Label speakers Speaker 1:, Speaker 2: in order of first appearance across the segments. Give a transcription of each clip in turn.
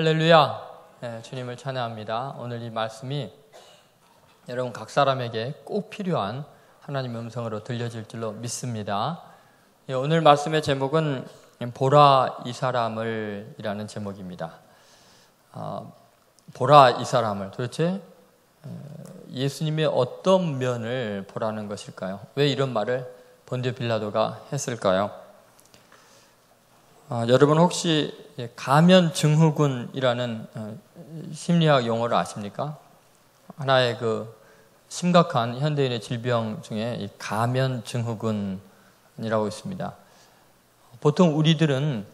Speaker 1: 할렐루야. 네, 주님을 찬양합니다. 오늘 이 말씀이 여러분 각 사람에게 꼭 필요한 하나님의 음성으로 들려질 줄로 믿습니다. 오늘 말씀의 제목은 보라 이 사람을 이라는 제목입니다. 보라 이 사람을, 도대체 예수님의 어떤 면을 보라는 것일까요? 왜 이런 말을 본디오 빌라도가 했을까요? 여러분 혹시 가면 증후군이라는 심리학 용어를 아십니까? 하나의 그 심각한 현대인의 질병 중에 이 가면 증후군이라고 있습니다. 보통 우리들은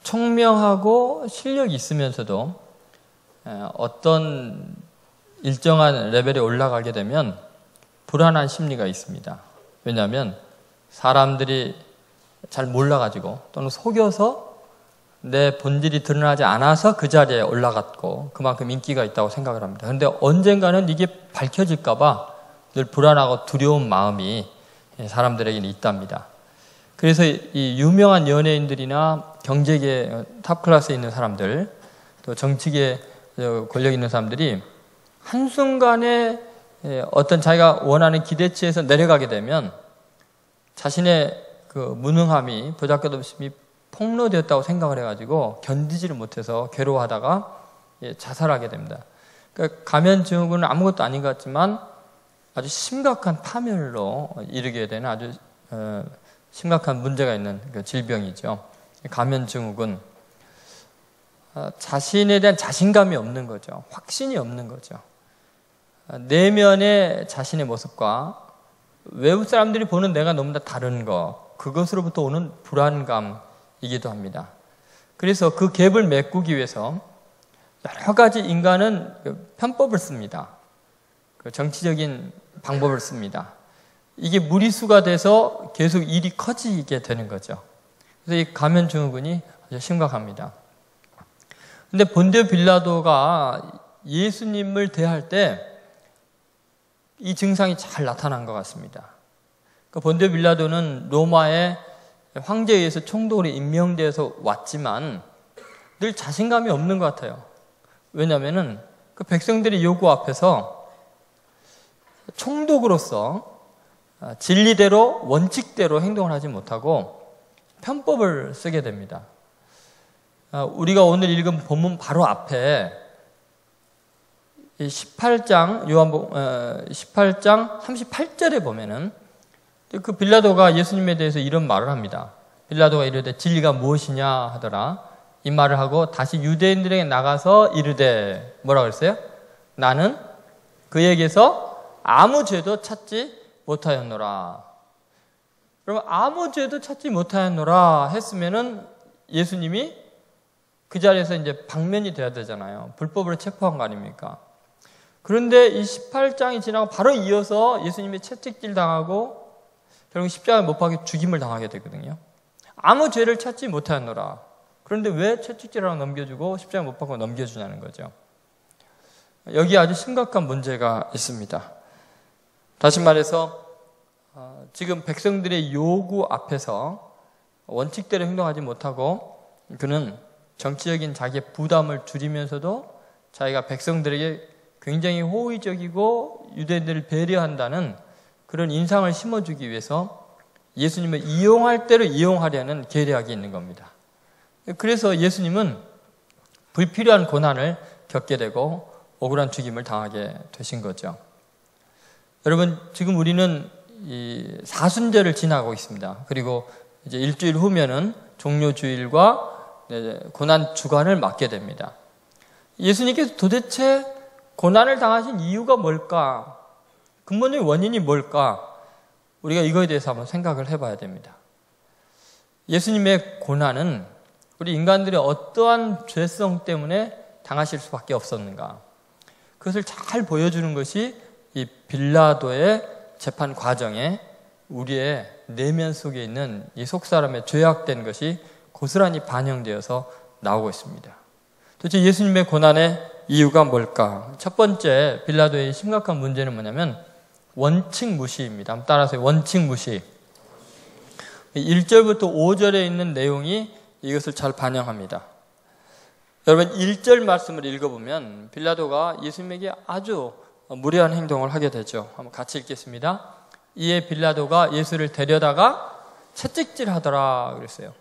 Speaker 1: 총명하고 실력이 있으면서도 어떤 일정한 레벨에 올라가게 되면 불안한 심리가 있습니다. 왜냐하면 사람들이 잘 몰라가지고 또는 속여서 내 본질이 드러나지 않아서 그 자리에 올라갔고 그만큼 인기가 있다고 생각을 합니다. 그런데 언젠가는 이게 밝혀질까봐 늘 불안하고 두려운 마음이 사람들에게는 있답니다. 그래서 이 유명한 연예인들이나 경제계 탑클래스에 있는 사람들, 또 정치계 권력 있는 사람들이 한순간에 어떤 자기가 원하는 기대치에서 내려가게 되면 자신의 그 무능함이, 보잘것없음이 폭로되었다고 생각을 해가지고 견디지를 못해서 괴로워하다가 자살하게 됩니다. 그러니까 가면 증후군은 아무것도 아닌 것 같지만 아주 심각한 파멸로 이르게 되는 아주 심각한 문제가 있는 그 질병이죠. 가면 증후군. 자신에 대한 자신감이 없는 거죠. 확신이 없는 거죠. 내면의 자신의 모습과 외부 사람들이 보는 내가 너무나 다른 것, 그것으로부터 오는 불안감이기도 합니다. 그래서 그 갭을 메꾸기 위해서 여러 가지 인간은 편법을 씁니다. 정치적인 방법을 씁니다. 이게 무리수가 돼서 계속 일이 커지게 되는 거죠. 그래서 이 가면 증후군이 아주 심각합니다. 근데 본디오 빌라도가 예수님을 대할 때 이 증상이 잘 나타난 것 같습니다. 본디오 빌라도는 로마의 황제에 의해서 총독으로 임명되어서 왔지만 늘 자신감이 없는 것 같아요. 왜냐하면 그 백성들의 요구 앞에서 총독으로서 진리대로 원칙대로 행동을 하지 못하고 편법을 쓰게 됩니다. 우리가 오늘 읽은 본문 바로 앞에 18장 요한복음 18장 38절에 보면은 그 빌라도가 예수님에 대해서 이런 말을 합니다. 빌라도가 이르되 진리가 무엇이냐 하더라. 이 말을 하고 다시 유대인들에게 나가서 이르되 뭐라고 그랬어요? 나는 그에게서 아무 죄도 찾지 못하였노라. 그러면 아무 죄도 찾지 못하였노라 했으면은 예수님이 그 자리에서 이제 방면이 돼야 되잖아요. 불법으로 체포한 거 아닙니까? 그런데 이 18장이 지나고 바로 이어서 예수님이 채찍질 당하고 결국 십자가에 못 박혀 죽임을 당하게 되거든요. 아무 죄를 찾지 못하였노라. 그런데 왜 채찍질하고 넘겨주고 십자가에 못 박고 넘겨주냐는 거죠. 여기 아주 심각한 문제가 있습니다. 다시 말해서 지금 백성들의 요구 앞에서 원칙대로 행동하지 못하고 그는 정치적인 자기의 부담을 줄이면서도 자기가 백성들에게 굉장히 호의적이고 유대인들을 배려한다는 그런 인상을 심어주기 위해서 예수님을 이용할 대로 이용하려는 계략이 있는 겁니다. 그래서 예수님은 불필요한 고난을 겪게 되고 억울한 죽임을 당하게 되신 거죠. 여러분, 지금 우리는 이 사순절을 지나고 있습니다. 그리고 이제 일주일 후면은 종료주일과 고난 주간을 맞게 됩니다. 예수님께서 도대체 고난을 당하신 이유가 뭘까? 근본적인 원인이 뭘까? 우리가 이거에 대해서 한번 생각을 해봐야 됩니다. 예수님의 고난은 우리 인간들의 어떠한 죄성 때문에 당하실 수밖에 없었는가? 그것을 잘 보여주는 것이 이 빌라도의 재판 과정에 우리의 내면 속에 있는 이 속사람의 죄악된 것이 고스란히 반영되어서 나오고 있습니다. 도대체 예수님의 고난의 이유가 뭘까? 첫 번째 빌라도의 심각한 문제는 뭐냐면 원칙 무시입니다. 따라서 원칙 무시. 1절부터 5절에 있는 내용이 이것을 잘 반영합니다. 여러분 1절 말씀을 읽어보면 빌라도가 예수님에게 아주 무례한 행동을 하게 되죠. 한번 같이 읽겠습니다. 이에 빌라도가 예수를 데려다가 채찍질하더라 그랬어요.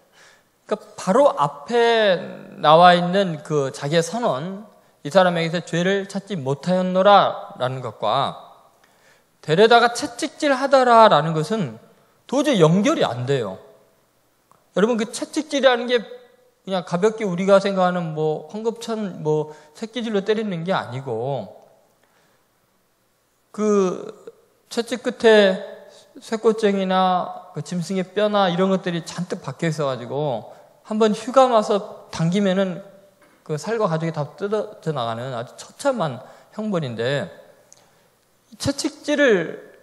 Speaker 1: 그러니까 바로 앞에 나와 있는 그 자기의 선언, 이 사람에게서 죄를 찾지 못하였노라 라는 것과 데려다가 채찍질하더라 라는 것은 도저히 연결이 안 돼요. 여러분 그 채찍질이라는 게 그냥 가볍게 우리가 생각하는 뭐 황급천 뭐 새끼질로 때리는 게 아니고, 그 채찍 끝에 쇠꼬쟁이나 그 짐승의 뼈나 이런 것들이 잔뜩 박혀 있어가지고 한번 휴가 와서 당기면은 그 살과 가죽이 다 뜯어져 나가는 아주 처참한 형벌인데, 채찍질을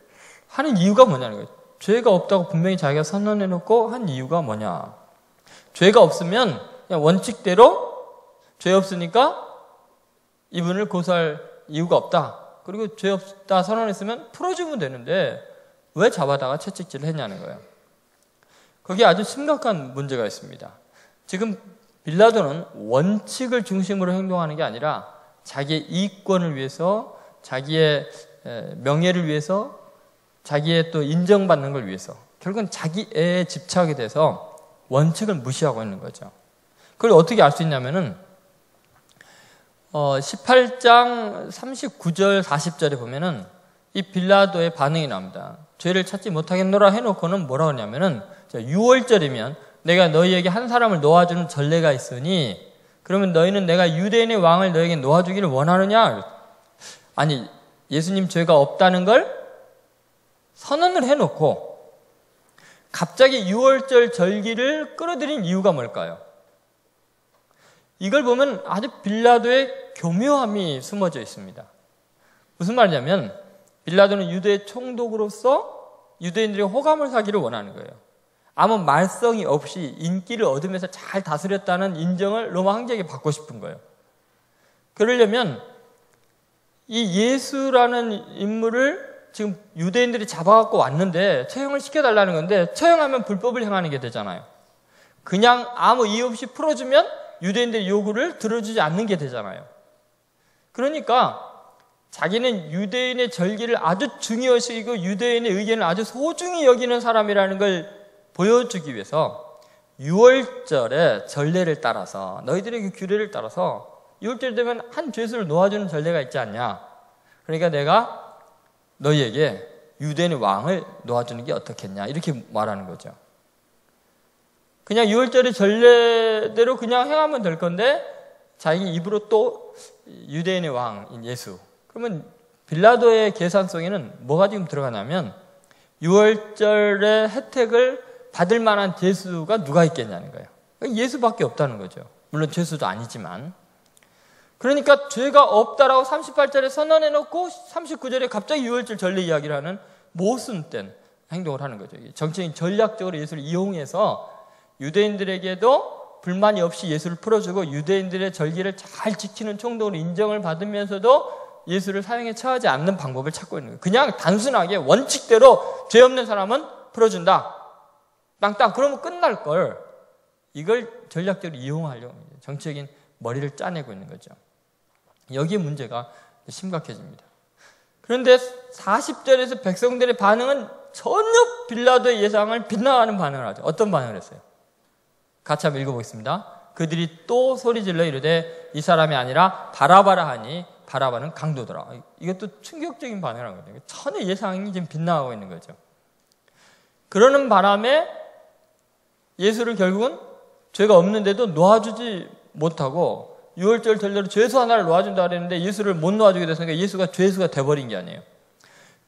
Speaker 1: 하는 이유가 뭐냐는 거예요. 죄가 없다고 분명히 자기가 선언해놓고 한 이유가 뭐냐. 죄가 없으면 그냥 원칙대로 죄 없으니까 이분을 고소할 이유가 없다. 그리고 죄 없다 선언했으면 풀어주면 되는데 왜 잡아다가 채찍질을 했냐는 거예요. 거기에 아주 심각한 문제가 있습니다. 지금 빌라도는 원칙을 중심으로 행동하는 게 아니라 자기의 이익권을 위해서, 자기의 명예를 위해서, 자기의 또 인정받는 걸 위해서 결국은 자기에 집착이 돼서 원칙을 무시하고 있는 거죠. 그걸 어떻게 알 수 있냐면은 18장 39절 40절에 보면은 이 빌라도의 반응이 나옵니다. 죄를 찾지 못하겠노라 해놓고는 뭐라고 하냐면은 6월절이면 내가 너희에게 한 사람을 놓아주는 전례가 있으니 그러면 너희는 내가 유대인의 왕을 너희에게 놓아주기를 원하느냐? 아니, 예수님 죄가 없다는 걸 선언을 해놓고 갑자기 6월절 절기를 끌어들인 이유가 뭘까요? 이걸 보면 아주 빌라도의 교묘함이 숨어져 있습니다. 무슨 말이냐면 빌라도는 유대의 총독으로서 유대인들의 호감을 사기를 원하는 거예요. 아무 말썽이 없이 인기를 얻으면서 잘 다스렸다는 인정을 로마 황제에게 받고 싶은 거예요. 그러려면 이 예수라는 인물을 지금 유대인들이 잡아갖고 왔는데 처형을 시켜달라는 건데, 처형하면 불법을 행하는 게 되잖아요. 그냥 아무 이유 없이 풀어주면 유대인들의 요구를 들어주지 않는 게 되잖아요. 그러니까 자기는 유대인의 절기를 아주 중요시 여기고 유대인의 의견을 아주 소중히 여기는 사람이라는 걸 보여주기 위해서 6월절의 전례를 따라서, 너희들의 그 규례를 따라서 6월절 되면 한 죄수를 놓아주는 전례가 있지 않냐. 그러니까 내가 너희에게 유대인의 왕을 놓아주는 게 어떻겠냐, 이렇게 말하는 거죠. 그냥 6월절의 전례대로 그냥 행하면 될 건데 자기 입으로 또 유대인의 왕인 예수. 그러면 빌라도의 계산 속에는 뭐가 지금 들어가냐면 6월절의 혜택을 받을 만한 죄수가 누가 있겠냐는 거예요. 예수밖에 없다는 거죠. 물론 죄수도 아니지만. 그러니까 죄가 없다라고 38절에 선언해놓고 39절에 갑자기 6월절 전례 이야기를 하는 모순된 행동을 하는 거죠. 정치인 전략적으로 예수를 이용해서 유대인들에게도 불만이 없이 예수를 풀어주고 유대인들의 절기를 잘 지키는 총독으로 인정을 받으면서도 예수를 사형에 처하지 않는 방법을 찾고 있는 거예요. 그냥 단순하게 원칙대로 죄 없는 사람은 풀어준다. 땅땅 그러면 끝날 걸, 이걸 전략적으로 이용하려고 정치적인 머리를 짜내고 있는 거죠. 여기에 문제가 심각해집니다. 그런데 40절에서 백성들의 반응은 전혀 빌라도의 예상을 빗나가는 반응을 하죠. 어떤 반응을 했어요? 같이 한번 읽어보겠습니다. 그들이 또 소리질러 이르되 이 사람이 아니라 바라바라 하니 바라바는 강도더라. 이것도 충격적인 반응을 한 거예요. 전혀 예상이 지금 빗나가고 있는 거죠. 그러는 바람에 예수를 결국은 죄가 없는데도 놓아주지 못하고 6월절 전례로 죄수 하나를 놓아준다 그랬는데 예수를 못 놓아주게 됐으니까 예수가 죄수가 돼버린 게 아니에요.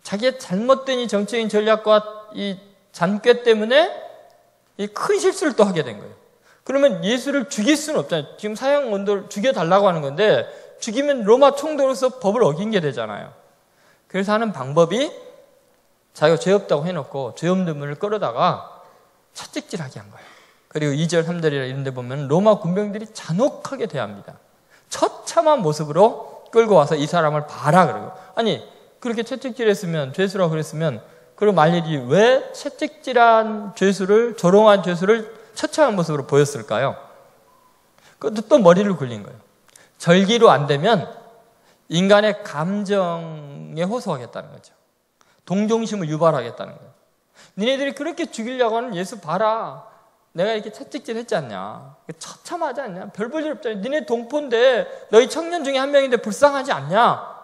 Speaker 1: 자기의 잘못된 이 정치적인 전략과 이 잔꾀 때문에 이 큰 실수를 또 하게 된 거예요. 그러면 예수를 죽일 수는 없잖아요. 지금 사형 언도를 죽여달라고 하는 건데 죽이면 로마 총독으로서 법을 어긴 게 되잖아요. 그래서 하는 방법이 자기가 죄 없다고 해놓고 죄 없는 분을 끌어다가 채찍질하게 한 거예요. 그리고 2절 3절이라 이런 데 보면 로마 군병들이 잔혹하게 대합니다. 처참한 모습으로 끌고 와서 이 사람을 봐라 그러고, 아니 그렇게 채찍질했으면, 죄수라고 그랬으면 그럼 말일이 왜 채찍질한 죄수를, 조롱한 죄수를 처참한 모습으로 보였을까요? 그것도 또 머리를 굴린 거예요. 절기로 안 되면 인간의 감정에 호소하겠다는 거죠. 동정심을 유발하겠다는 거예요. 니네들이 그렇게 죽이려고 하는 예수 봐라. 내가 이렇게 채찍질 했지 않냐. 처참하지 않냐. 별 볼 일 없잖아. 니네 동포인데 너희 청년 중에 한 명인데 불쌍하지 않냐.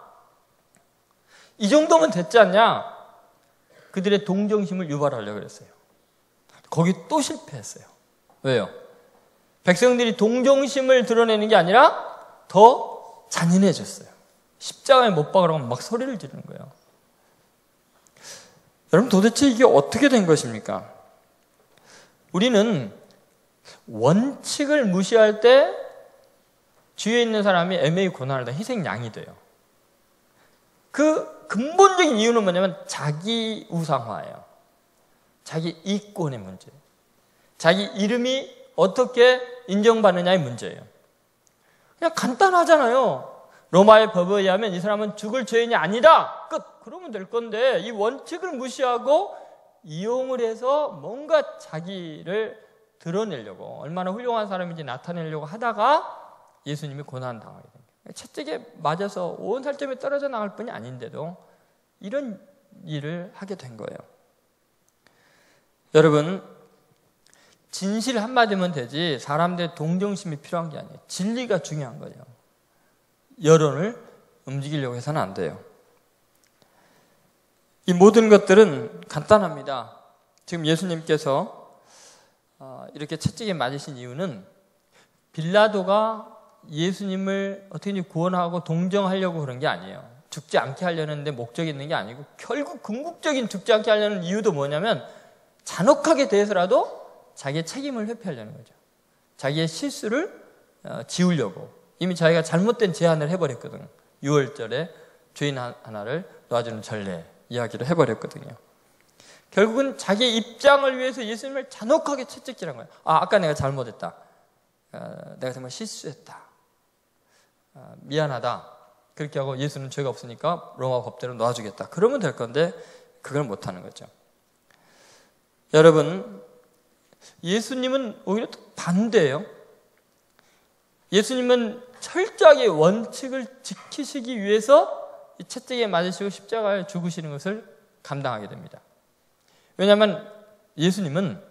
Speaker 1: 이 정도면 됐지 않냐. 그들의 동정심을 유발하려고 그랬어요. 거기 또 실패했어요. 왜요? 백성들이 동정심을 드러내는 게 아니라 더 잔인해졌어요. 십자가에 못 박으라고 막 소리를 지르는 거예요. 여러분 도대체 이게 어떻게 된 것입니까? 우리는 원칙을 무시할 때 주위에 있는 사람이 애매히 고난을 다 희생양이 돼요. 그 근본적인 이유는 뭐냐면 자기 우상화예요. 자기 이권의 문제. 자기 이름이 어떻게 인정받느냐의 문제예요. 그냥 간단하잖아요. 로마의 법에 의하면 이 사람은 죽을 죄인이 아니다. 끝. 그러면 될 건데 이 원칙을 무시하고 이용을 해서 뭔가 자기를 드러내려고 얼마나 훌륭한 사람인지 나타내려고 하다가 예수님이 고난당하게 된 거예요. 채찍에 맞아서 온 살점이 떨어져 나갈 뿐이 아닌데도 이런 일을 하게 된 거예요. 여러분 진실 한마디면 되지 사람들의 동정심이 필요한 게 아니에요. 진리가 중요한 거예요. 여론을 움직이려고 해서는 안 돼요. 이 모든 것들은 간단합니다. 지금 예수님께서 이렇게 채찍에 맞으신 이유는 빌라도가 예수님을 어떻게 구원하고 동정하려고 그런 게 아니에요. 죽지 않게 하려는데 목적이 있는 게 아니고 결국 궁극적인 죽지 않게 하려는 이유도 뭐냐면 잔혹하게 대해서라도 자기의 책임을 회피하려는 거죠. 자기의 실수를 지우려고 이미 자기가 잘못된 제안을 해버렸거든요. 6월절에 죄인 하나를 놓아주는 전례 이야기를 해버렸거든요. 결국은 자기의 입장을 위해서 예수님을 잔혹하게 채찍질한 거예요. 아까 내가 잘못했다. 내가 정말 실수했다. 미안하다. 그렇게 하고 예수는 죄가 없으니까 로마 법대로 놓아주겠다. 그러면 될 건데 그걸 못하는 거죠. 여러분 예수님은 오히려 또 반대예요. 예수님은 철저하게 원칙을 지키시기 위해서 이 채찍에 맞으시고 십자가에 죽으시는 것을 감당하게 됩니다. 왜냐하면 예수님은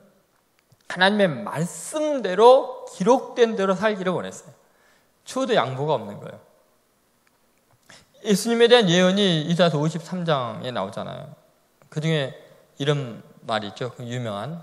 Speaker 1: 하나님의 말씀대로 기록된 대로 살기를 원했어요. 추호도 양보가 없는 거예요. 예수님에 대한 예언이 이사야서 53장에 나오잖아요. 그 중에 이런 말이 있죠. 그 유명한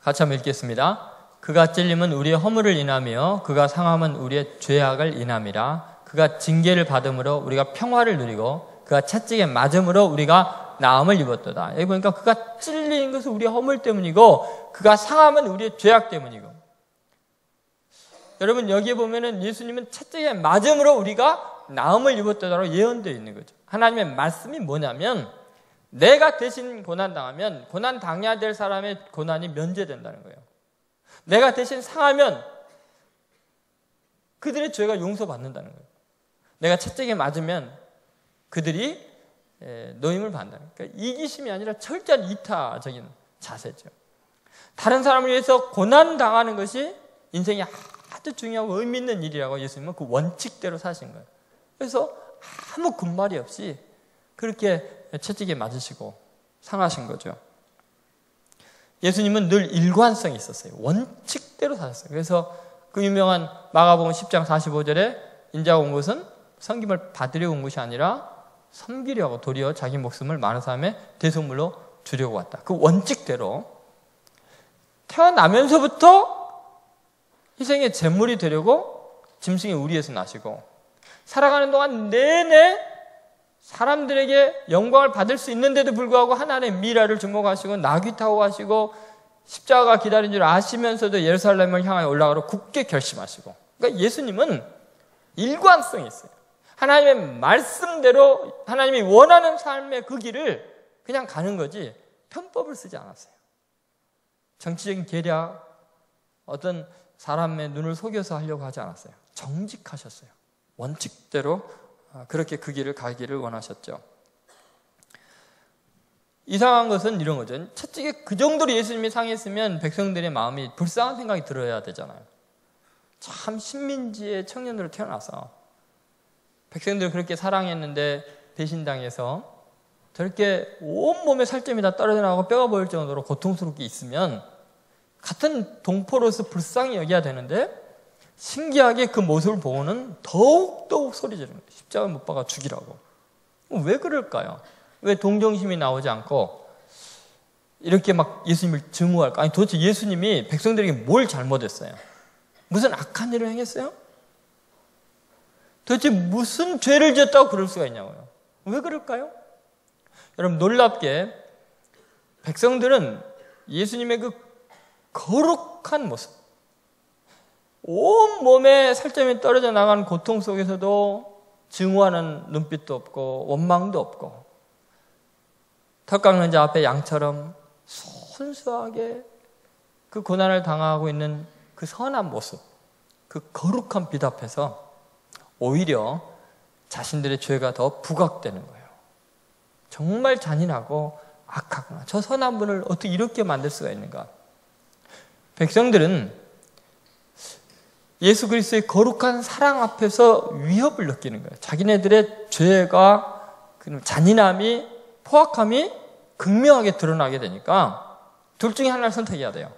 Speaker 1: 같이 한번 읽겠습니다. 그가 찔림은 우리의 허물을 인하며 그가 상함은 우리의 죄악을 인함이라. 그가 징계를 받음으로 우리가 평화를 누리고 그가 채찍에 맞음으로 우리가 나음을 입었도다. 여기 보니까 그가 찔린 것은 우리의 허물 때문이고 그가 상함은 우리의 죄악 때문이고. 여러분 여기에 보면은 예수님은 채찍에 맞음으로 우리가 나음을 입었다라고 예언되어 있는 거죠. 하나님의 말씀이 뭐냐면 내가 대신 고난당하면 고난당해야 될 사람의 고난이 면제된다는 거예요. 내가 대신 상하면 그들의 죄가 용서받는다는 거예요. 내가 채찍에 맞으면 그들이 노임을 받는다는 거예요. 그러니까 이기심이 아니라 철저한 이타적인 자세죠. 다른 사람을 위해서 고난당하는 것이 인생에 아주 중요하고 의미 있는 일이라고 예수님은 그 원칙대로 사신 거예요. 그래서 아무 군말이 없이 그렇게 채찍에 맞으시고 상하신 거죠. 예수님은 늘 일관성이 있었어요. 원칙대로 사셨어요. 그래서 그 유명한 마가복음 10장 45절에 인자가 온 것은 섬김을 받으려 온 것이 아니라 섬기려고 도리어 자기 목숨을 많은 사람의 대속물로 주려고 왔다. 그 원칙대로 태어나면서부터 희생의 제물이 되려고 짐승의 우리에서 나시고 살아가는 동안 내내 사람들에게 영광을 받을 수 있는데도 불구하고 하나님의 미라를 주목하시고 나귀 타고 가시고 십자가가 기다린 줄 아시면서도 예루살렘을 향하여 올라가러 굳게 결심하시고. 그러니까 예수님은 일관성이 있어요. 하나님의 말씀대로 하나님이 원하는 삶의 그 길을 그냥 가는 거지 편법을 쓰지 않았어요. 정치적인 계략, 어떤 사람의 눈을 속여서 하려고 하지 않았어요. 정직하셨어요. 원칙대로 그렇게 그 길을 가기를 원하셨죠. 이상한 것은 이런 거죠. 채찍에 그 정도로 예수님이 상했으면 백성들의 마음이 불쌍한 생각이 들어야 되잖아요. 참 신민지의 청년으로 태어나서 백성들을 그렇게 사랑했는데 배신당해서 저렇게 온몸에 살점이 다 떨어져 나가고 뼈가 보일 정도로 고통스럽게 있으면 같은 동포로서 불쌍히 여겨야 되는데 신기하게 그 모습을 보고는 더욱 소리 지르는 거예요. 십자가 못 박아 죽이라고. 왜 그럴까요? 왜 동정심이 나오지 않고 이렇게 막 예수님을 증오할까? 아니 도대체 예수님이 백성들에게 뭘 잘못했어요? 무슨 악한 일을 행했어요? 도대체 무슨 죄를 지었다고 그럴 수가 있냐고요. 왜 그럴까요? 여러분 놀랍게 백성들은 예수님의 그 거룩한 모습, 온몸에 살점이 떨어져 나가는 고통 속에서도 증오하는 눈빛도 없고 원망도 없고 턱 깎는 자 앞에 양처럼 순수하게 그 고난을 당하고 있는 그 선한 모습, 그 거룩한 빛 앞에서 오히려 자신들의 죄가 더 부각되는 거예요. 정말 잔인하고 악하구나. 저 선한 분을 어떻게 이렇게 만들 수가 있는가. 백성들은 예수 그리스도의 거룩한 사랑 앞에서 위협을 느끼는 거예요. 자기네들의 죄가 잔인함이 포악함이 극명하게 드러나게 되니까 둘 중에 하나를 선택해야 돼요.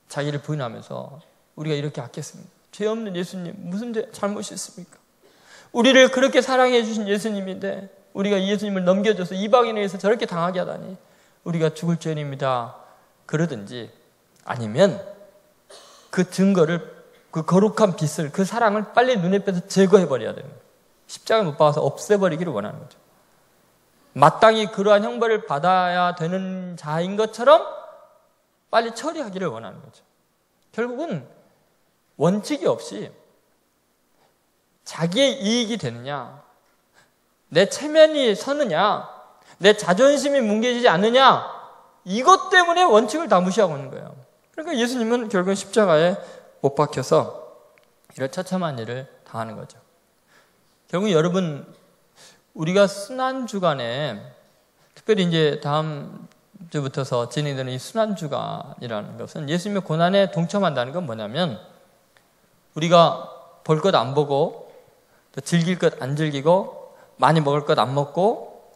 Speaker 1: 자기를 부인하면서 우리가 이렇게 악했습니다. 죄 없는 예수님 무슨 잘못이 있습니까? 우리를 그렇게 사랑해 주신 예수님인데 우리가 예수님을 넘겨줘서 이방인에 의해서 저렇게 당하게 하다니 우리가 죽을 죄인입니다. 그러든지 아니면 그 증거를 그 거룩한 빛을 그 사랑을 빨리 눈에 빼서 제거해버려야 되는 거예요. 십자가에 못 박아서 없애버리기를 원하는 거죠. 마땅히 그러한 형벌을 받아야 되는 자인 것처럼 빨리 처리하기를 원하는 거죠. 결국은 원칙이 없이 자기의 이익이 되느냐, 내 체면이 서느냐, 내 자존심이 뭉개지지 않느냐, 이것 때문에 원칙을 다 무시하고 있는 거예요. 그러니까 예수님은 결국 십자가에 못 박혀서 이런 처참한 일을 당하는 거죠. 결국 여러분, 우리가 순환주간에 특별히 이제 다음 주부터서 진행되는 이 순환주간이라는 것은 예수님의 고난에 동참한다는 건 뭐냐면 우리가 볼 것 안 보고 또 즐길 것 안 즐기고 많이 먹을 것 안 먹고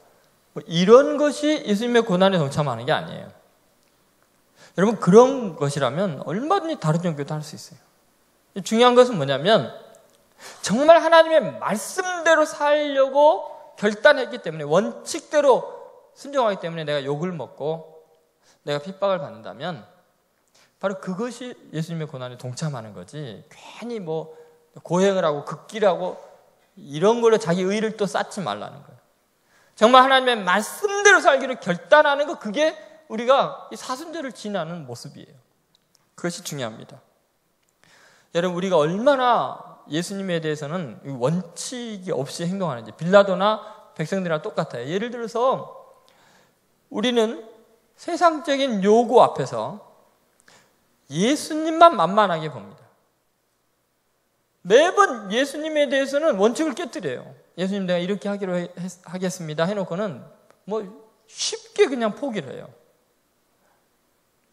Speaker 1: 뭐 이런 것이 예수님의 고난에 동참하는 게 아니에요. 여러분 그런 것이라면 얼마든지 다른 종교도 할 수 있어요. 중요한 것은 뭐냐면 정말 하나님의 말씀대로 살려고 결단했기 때문에 원칙대로 순종하기 때문에 내가 욕을 먹고 내가 핍박을 받는다면 바로 그것이 예수님의 고난에 동참하는 거지 괜히 뭐 고행을 하고 극기를 하고 이런 걸로 자기 의를 또 쌓지 말라는 거예요. 정말 하나님의 말씀대로 살기를 결단하는 거 그게 우리가 사순절을 지나는 모습이에요. 그것이 중요합니다. 여러분 우리가 얼마나 예수님에 대해서는 원칙이 없이 행동하는지 빌라도나 백성들이랑 똑같아요. 예를 들어서 우리는 세상적인 요구 앞에서 예수님만 만만하게 봅니다. 매번 예수님에 대해서는 원칙을 깨뜨려요. 예수님 내가 이렇게 하기로 하겠습니다 해놓고는 뭐 쉽게 그냥 포기를 해요.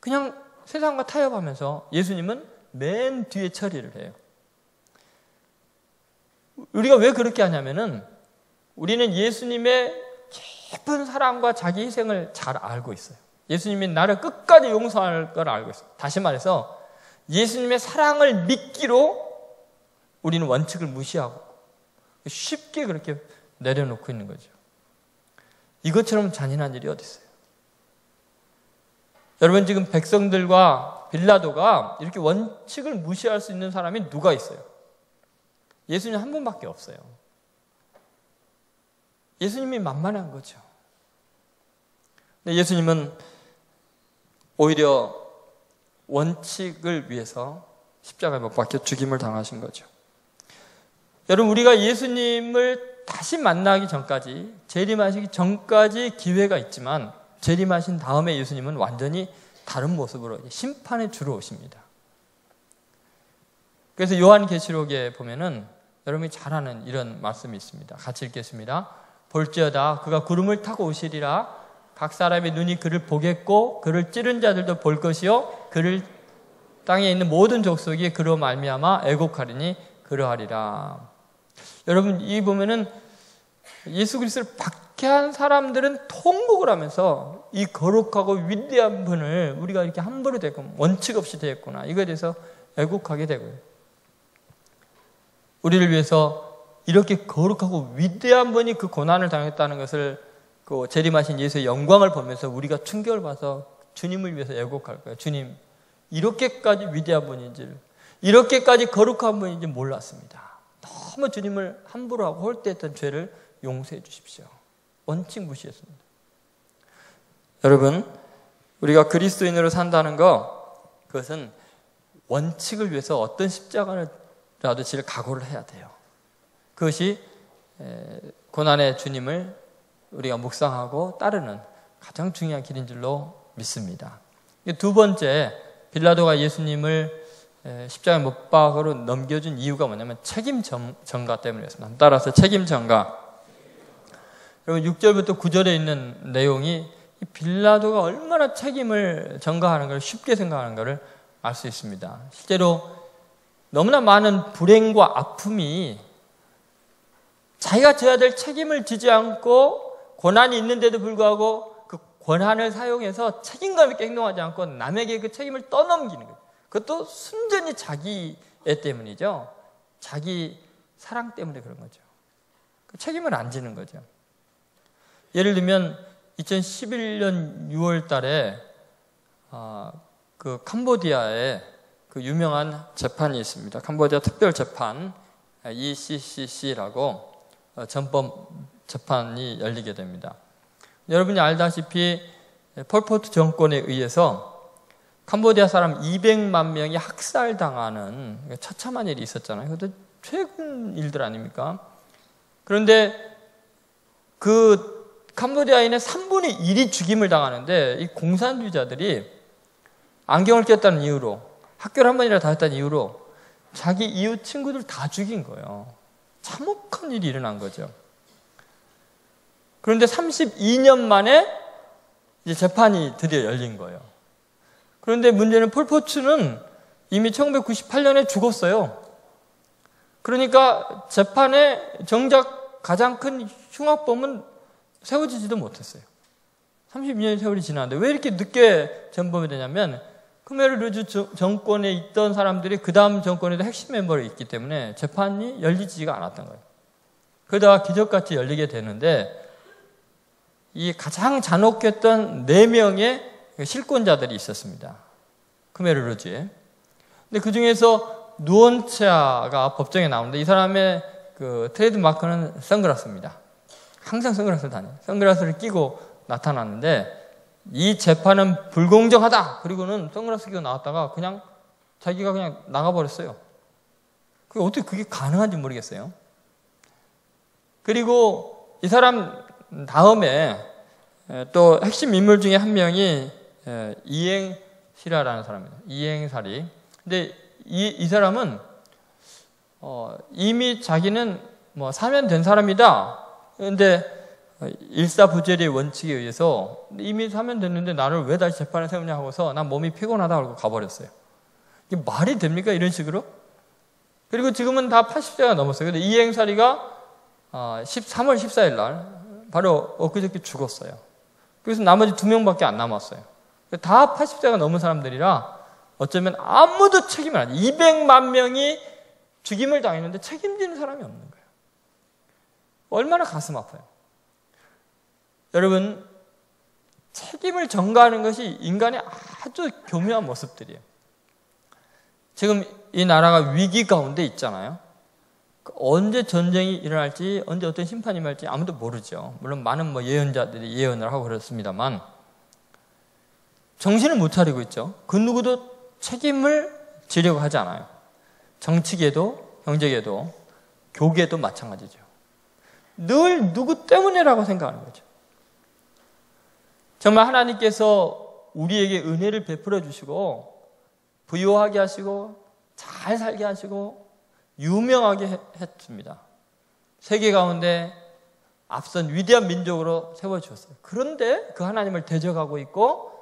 Speaker 1: 그냥 세상과 타협하면서 예수님은 맨 뒤에 처리를 해요. 우리가 왜 그렇게 하냐면은 우리는 예수님의 깊은 사랑과 자기 희생을 잘 알고 있어요. 예수님이 나를 끝까지 용서할 걸 알고 있어요. 다시 말해서 예수님의 사랑을 믿기로 우리는 원칙을 무시하고 쉽게 그렇게 내려놓고 있는 거죠. 이것처럼 잔인한 일이 어디 있어요? 여러분 지금 백성들과 빌라도가 이렇게 원칙을 무시할 수 있는 사람이 누가 있어요? 예수님 한 분밖에 없어요. 예수님이 만만한 거죠. 근데 예수님은 오히려 원칙을 위해서 십자가에 못 박혀 죽임을 당하신 거죠. 여러분 우리가 예수님을 다시 만나기 전까지 재림하시기 전까지 기회가 있지만 재림하신 다음에 예수님은 완전히 다른 모습으로 심판의 주로 오십니다. 그래서 요한계시록에 보면은 여러분이 잘 아는 이런 말씀이 있습니다. 같이 읽겠습니다. 볼지어다 그가 구름을 타고 오시리라. 각 사람의 눈이 그를 보겠고 그를 찌른 자들도 볼 것이요 그를 땅에 있는 모든 족속이 그로 말미암아 애곡하리니 그러하리라. 여러분, 이 보면은 예수 그리스도를 박해한 사람들은 통곡을 하면서 이 거룩하고 위대한 분을 우리가 이렇게 함부로 대고 원칙 없이 대했구나, 이거에 대해서 애곡하게 되고요. 우리를 위해서 이렇게 거룩하고 위대한 분이 그 고난을 당했다는 것을, 그 재림하신 예수의 영광을 보면서 우리가 충격을 받아서 주님을 위해서 애곡할 거예요. 주님, 이렇게까지 위대한 분인지, 이렇게까지 거룩한 분인지 몰랐습니다. 너무 주님을 함부로 하고 홀대했던 죄를 용서해 주십시오. 원칙 무시했습니다. 여러분, 우리가 그리스도인으로 산다는 것, 그것은 원칙을 위해서 어떤 십자가라도 질 각오를 해야 돼요. 그것이 고난의 주님을 우리가 묵상하고 따르는 가장 중요한 길인 줄로 믿습니다. 두 번째, 빌라도가 예수님을 십자가에 못 박으로 넘겨준 이유가 뭐냐면 책임 전가 때문이었습니다. 따라서 책임 전가. 여러분, 6절부터 9절에 있는 내용이 빌라도가 얼마나 책임을 전가하는 걸 쉽게 생각하는 것을 알 수 있습니다. 실제로 너무나 많은 불행과 아픔이 자기가 져야 될 책임을 지지 않고 고난이 있는데도 불구하고 그 권한을 사용해서 책임감 있게 행동하지 않고 남에게 그 책임을 떠넘기는 거예요. 그것도 순전히 자기 애 때문이죠. 자기 사랑 때문에 그런 거죠. 그 책임을 안 지는 거죠. 예를 들면 2011년 6월 달에 그 캄보디아에 그 유명한 재판이 있습니다. 캄보디아 특별재판 ECCC라고 전법 재판이 열리게 됩니다. 여러분이 알다시피 폴포트 정권에 의해서 캄보디아 사람 200만 명이 학살당하는 처참한 일이 있었잖아요. 그것도 최근 일들 아닙니까? 그런데 그 캄보디아인의 3분의 1이 죽임을 당하는데 이 공산주의자들이 안경을 꼈다는 이유로, 학교를 한 번이라 다녔다는 이유로 자기 이웃 친구들 다 죽인 거예요. 참혹한 일이 일어난 거죠. 그런데 32년 만에 이제 재판이 드디어 열린 거예요. 그런데 문제는 폴포츠는 이미 1998년에 죽었어요. 그러니까 재판에 정작 가장 큰 흉악범은 세워지지도 못했어요. 32년의 세월이 지났는데 왜 이렇게 늦게 전범이 되냐면 크메르 르주 정권에 있던 사람들이 그 다음 정권에도 핵심 멤버로 있기 때문에 재판이 열리지가 않았던 거예요. 그러다가 기적같이 열리게 되는데 이 가장 잔혹했던 4명의 실권자들이 있었습니다. 크메르 르주에. 근데 그 중에서 누온체아가 법정에 나오는데 이 사람의 그 트레이드 마크는 선글라스입니다. 항상 선글라스를 다녀요. 선글라스를 끼고 나타났는데 이 재판은 불공정하다. 그리고는 선글라스 끼고 나왔다가 그냥 자기가 그냥 나가버렸어요. 그게 어떻게 그게 가능한지 모르겠어요. 그리고 이 사람 다음에 또 핵심 인물 중에 한 명이 이행시라라는 사람입니다. 이행사리. 근데 이 사람은 이미 자기는 뭐 사면된 사람이다. 그런데 일사부재리의 원칙에 의해서 이미 사면됐는데 나를 왜 다시 재판에 세우냐 하고서 난 몸이 피곤하다 하고 가버렸어요. 이게 말이 됩니까? 이런 식으로? 그리고 지금은 다 80세가 넘었어요. 근데 이행사리가 3월 14일 날 바로 엊그저께 죽었어요. 그래서 나머지 2명밖에 안 남았어요. 다 80세가 넘은 사람들이라 어쩌면 아무도 책임을 안 해요. 200만 명이 죽임을 당했는데 책임지는 사람이 없는 거예요. 얼마나 가슴 아파요. 여러분, 책임을 전가하는 것이 인간의 아주 교묘한 모습들이에요. 지금 이 나라가 위기 가운데 있잖아요. 언제 전쟁이 일어날지, 언제 어떤 심판이 임할지 아무도 모르죠. 물론 많은 예언자들이 예언을 하고 그렇습니다만 정신을 못 차리고 있죠. 그 누구도 책임을 지려고 하지 않아요. 정치계도, 경제계도, 교계도 마찬가지죠. 늘 누구 때문에라고 생각하는 거죠. 정말 하나님께서 우리에게 은혜를 베풀어 주시고 부유하게 하시고 잘 살게 하시고 유명하게 했습니다. 세계 가운데 앞선 위대한 민족으로 세워주셨어요. 그런데 그 하나님을 대적하고 있고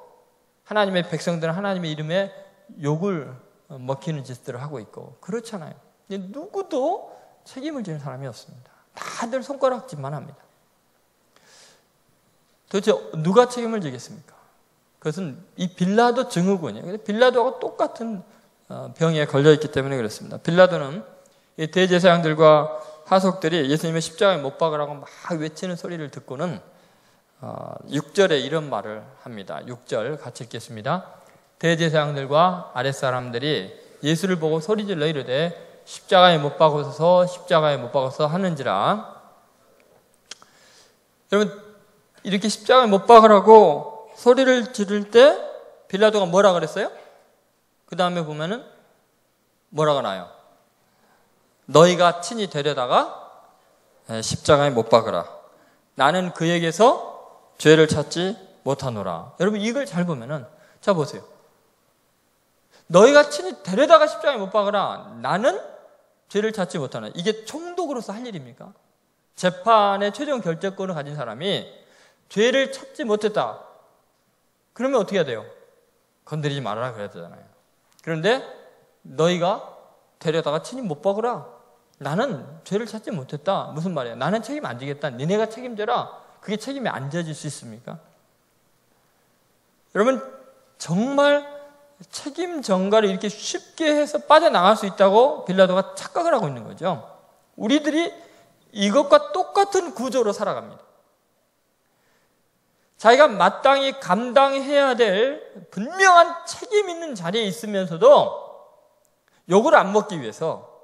Speaker 1: 하나님의 백성들은 하나님의 이름에 욕을 먹히는 짓들을 하고 있고 그렇잖아요. 누구도 책임을 지는 사람이 없습니다. 다들 손가락질만 합니다. 도대체 누가 책임을 지겠습니까? 그것은 이 빌라도 증후군이에요. 빌라도하고 똑같은 병에 걸려있기 때문에 그렇습니다. 빌라도는 이 대제사장들과 하속들이 예수님의 십자가에 못 박으라고 막 외치는 소리를 듣고는 6절에 이런 말을 합니다. 6절 같이 읽겠습니다. 대제사장들과 아랫사람들이 예수를 보고 소리질러 이르되 십자가에 못 박아서 십자가에 못 박아서 하는지라. 여러분 이렇게 십자가에 못 박으라고 소리를 지를 때 빌라도가 뭐라 그랬어요? 그 다음에 보면은 뭐라고 나요? 너희가 친히 데려다가 십자가에 못 박으라. 나는 그에게서 죄를 찾지 못하노라. 여러분 이걸 잘 보면은 자 보세요. 너희가 친히 데려다가 십자가에 못 박으라. 나는 죄를 찾지 못하노라. 이게 총독으로서 할 일입니까? 재판의 최종 결정권을 가진 사람이 죄를 찾지 못했다. 그러면 어떻게 해야 돼요? 건드리지 말아라 그래야 되잖아요. 그런데 너희가 데려다가 친히 못 박으라. 나는 죄를 찾지 못했다. 무슨 말이야? 나는 책임 안 지겠다. 니네가 책임져라. 그게 책임이 안 져질 수 있습니까? 여러분 정말 책임 전가를 이렇게 쉽게 해서 빠져나갈 수 있다고 빌라도가 착각을 하고 있는 거죠. 우리들이 이것과 똑같은 구조로 살아갑니다. 자기가 마땅히 감당해야 될 분명한 책임 있는 자리에 있으면서도 욕을 안 먹기 위해서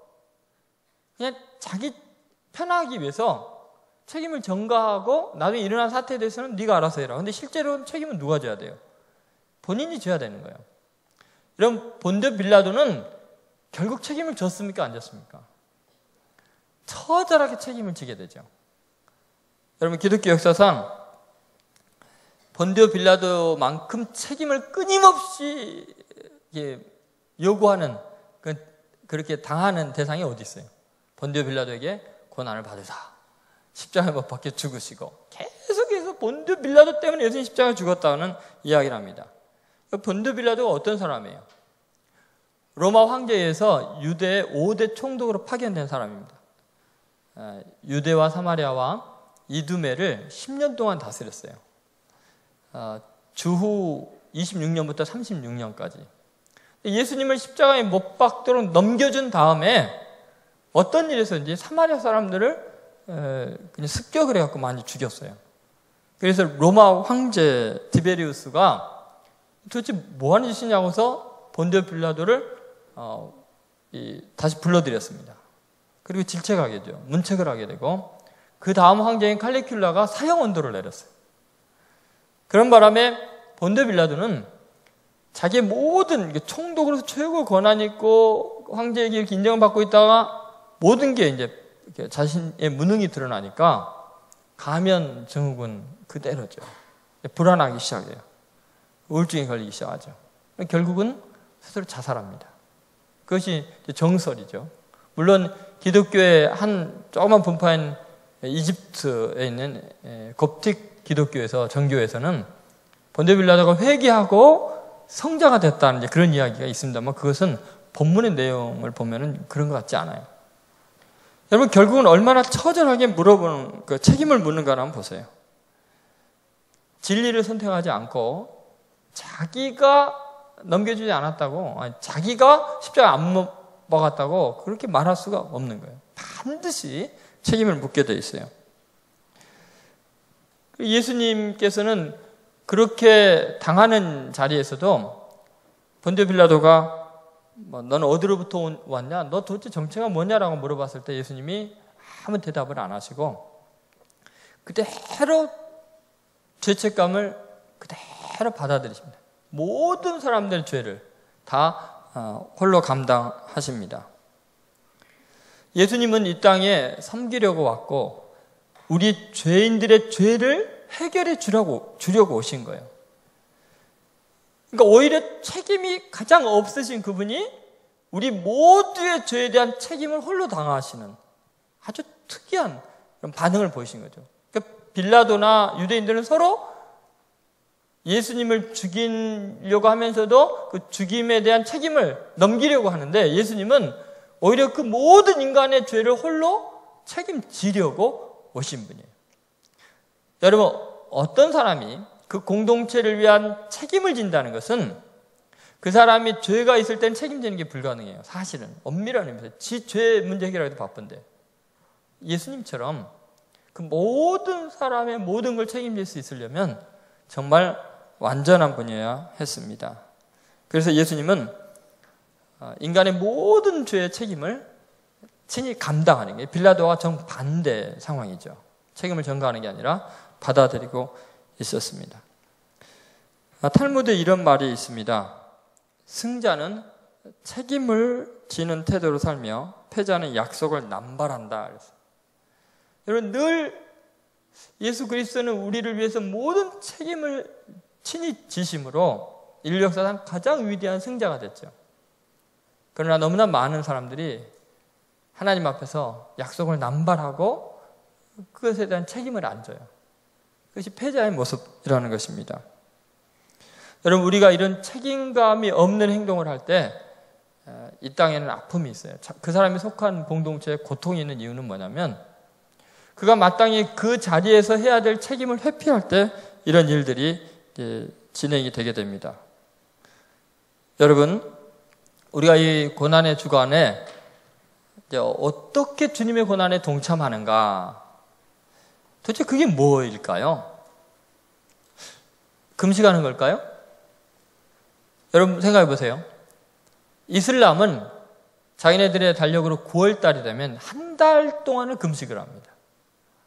Speaker 1: 그냥 자기 편하기 위해서 책임을 전가하고 나중에 일어난 사태에 대해서는 네가 알아서 해라. 근데 실제로는 책임은 누가 져야 돼요? 본인이 져야 되는 거예요. 이런 본디오 빌라도는 결국 책임을 졌습니까? 안 졌습니까? 처절하게 책임을 지게 되죠. 여러분 기독교 역사상 본디오 빌라도만큼 책임을 끊임없이 요구하는 그렇게 당하는 대상이 어디 있어요? 본디오 빌라도에게 고난을 받으사 십자가에 못 박혀 죽으시고 계속해서 본디오 빌라도 때문에 예수님 십자가에 죽었다는 이야기를 합니다. 본디오 빌라도가 어떤 사람이에요? 로마 황제에서 유대의 5대 총독으로 파견된 사람입니다. 유대와 사마리아와 이두메를 10년 동안 다스렸어요. 주후 26년부터 36년까지. 예수님을 십자가에 못 박도록 넘겨준 다음에 어떤 일에서인지 사마리아 사람들을 그냥 습격을 해갖고 많이 죽였어요. 그래서 로마 황제 디베리우스가 도대체 뭐 하는 짓이냐고서 본디오 빌라도를 다시 불러들였습니다. 그리고 질책하게 되죠. 문책을 하게 되고 그 다음 황제인 칼리큘라가 사형 언도를 내렸어요. 그런 바람에 본디오 빌라도는 자기의 모든 총독으로서 최고 권한이 있고 황제에게 이렇게 인정을 받고 있다가 모든 게 이제 자신의 무능이 드러나니까 가면 증후군 그대로죠. 불안하기 시작해요. 우울증에 걸리기 시작하죠. 결국은 스스로 자살합니다. 그것이 정설이죠. 물론 기독교의 한 조그만 분파인 이집트에 있는 kop틱 기독교에서 정교에서는 본디오 빌라도가 회개하고 성자가 됐다는 그런 이야기가 있습니다만 그것은 본문의 내용을 보면은 그런 것 같지 않아요. 여러분 결국은 얼마나 처절하게 물어보는 책임을 묻는가 한번 보세요. 진리를 선택하지 않고 자기가 넘겨주지 않았다고, 자기가 십자가 안 박았다고 그렇게 말할 수가 없는 거예요. 반드시 책임을 묻게 돼 있어요. 예수님께서는 그렇게 당하는 자리에서도 본디오 빌라도가 너는 어디로부터 왔냐? 너 도대체 정체가 뭐냐라고 물어봤을 때 예수님이 아무 대답을 안 하시고 그대로 죄책감을 그대로 받아들이십니다. 모든 사람들의 죄를 다 홀로 감당하십니다. 예수님은 이 땅에 섬기려고 왔고 우리 죄인들의 죄를 해결해 주려고 오신 거예요. 그러니까 오히려 책임이 가장 없으신 그분이 우리 모두의 죄에 대한 책임을 홀로 당하시는 아주 특이한 그런 반응을 보이신 거죠. 그러니까 빌라도나 유대인들은 서로 예수님을 죽이려고 하면서도 그 죽임에 대한 책임을 넘기려고 하는데 예수님은 오히려 그 모든 인간의 죄를 홀로 책임지려고 오신 분이에요. 여러분, 어떤 사람이 그 공동체를 위한 책임을 진다는 것은 그 사람이 죄가 있을 땐 책임지는 게 불가능해요. 사실은 엄밀한 의미에서 지 죄 문제 해결하기도 바쁜데 예수님처럼 그 모든 사람의 모든 걸 책임질 수 있으려면 정말 완전한 분이어야 했습니다. 그래서 예수님은 인간의 모든 죄의 책임을 친히 감당하는 게 빌라도와 정반대 상황이죠. 책임을 전가하는 게 아니라 받아들이고 있었습니다. 탈무드에 이런 말이 있습니다. 승자는 책임을 지는 태도로 살며 패자는 약속을 남발한다. 여러분, 늘 예수 그리스도는 우리를 위해서 모든 책임을 친히 지심으로 인류 역사상 가장 위대한 승자가 됐죠. 그러나 너무나 많은 사람들이 하나님 앞에서 약속을 남발하고 그것에 대한 책임을 안 져요. 그것이 패자의 모습이라는 것입니다. 여러분, 우리가 이런 책임감이 없는 행동을 할 때 이 땅에는 아픔이 있어요. 그 사람이 속한 공동체에 고통이 있는 이유는 뭐냐면 그가 마땅히 그 자리에서 해야 될 책임을 회피할 때 이런 일들이 진행이 되게 됩니다. 여러분, 우리가 이 고난의 주간에 어떻게 주님의 고난에 동참하는가? 도대체 그게 뭐일까요? 금식하는 걸까요? 여러분 생각해 보세요. 이슬람은 자기네들의 달력으로 9월달이 되면 한 달 동안을 금식을 합니다.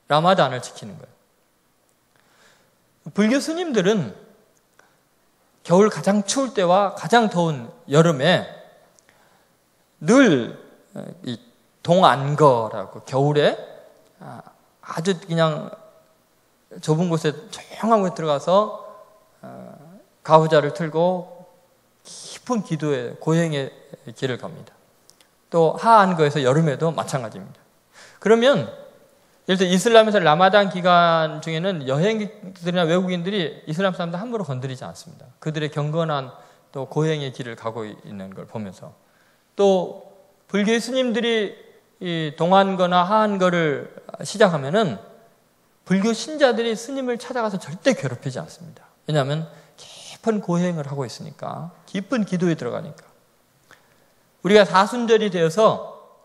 Speaker 1: 라마단을 지키는 거예요. 불교 스님들은 겨울 가장 추울 때와 가장 더운 여름에 늘 이 동안거라고 겨울에 아주 그냥 좁은 곳에 조용한 곳에 들어가서 가부좌를 틀고 깊은 기도의 고행의 길을 갑니다. 또 하안거에서 여름에도 마찬가지입니다. 그러면 예를 들어 이슬람에서 라마단 기간 중에는 여행객들이나 외국인들이 이슬람 사람들 함부로 건드리지 않습니다. 그들의 경건한 또 고행의 길을 가고 있는 걸 보면서 또 불교의 스님들이 이 동안거나 하안거를 시작하면은 불교 신자들이 스님을 찾아가서 절대 괴롭히지 않습니다. 왜냐하면 깊은 고행을 하고 있으니까, 깊은 기도에 들어가니까. 우리가 사순절이 되어서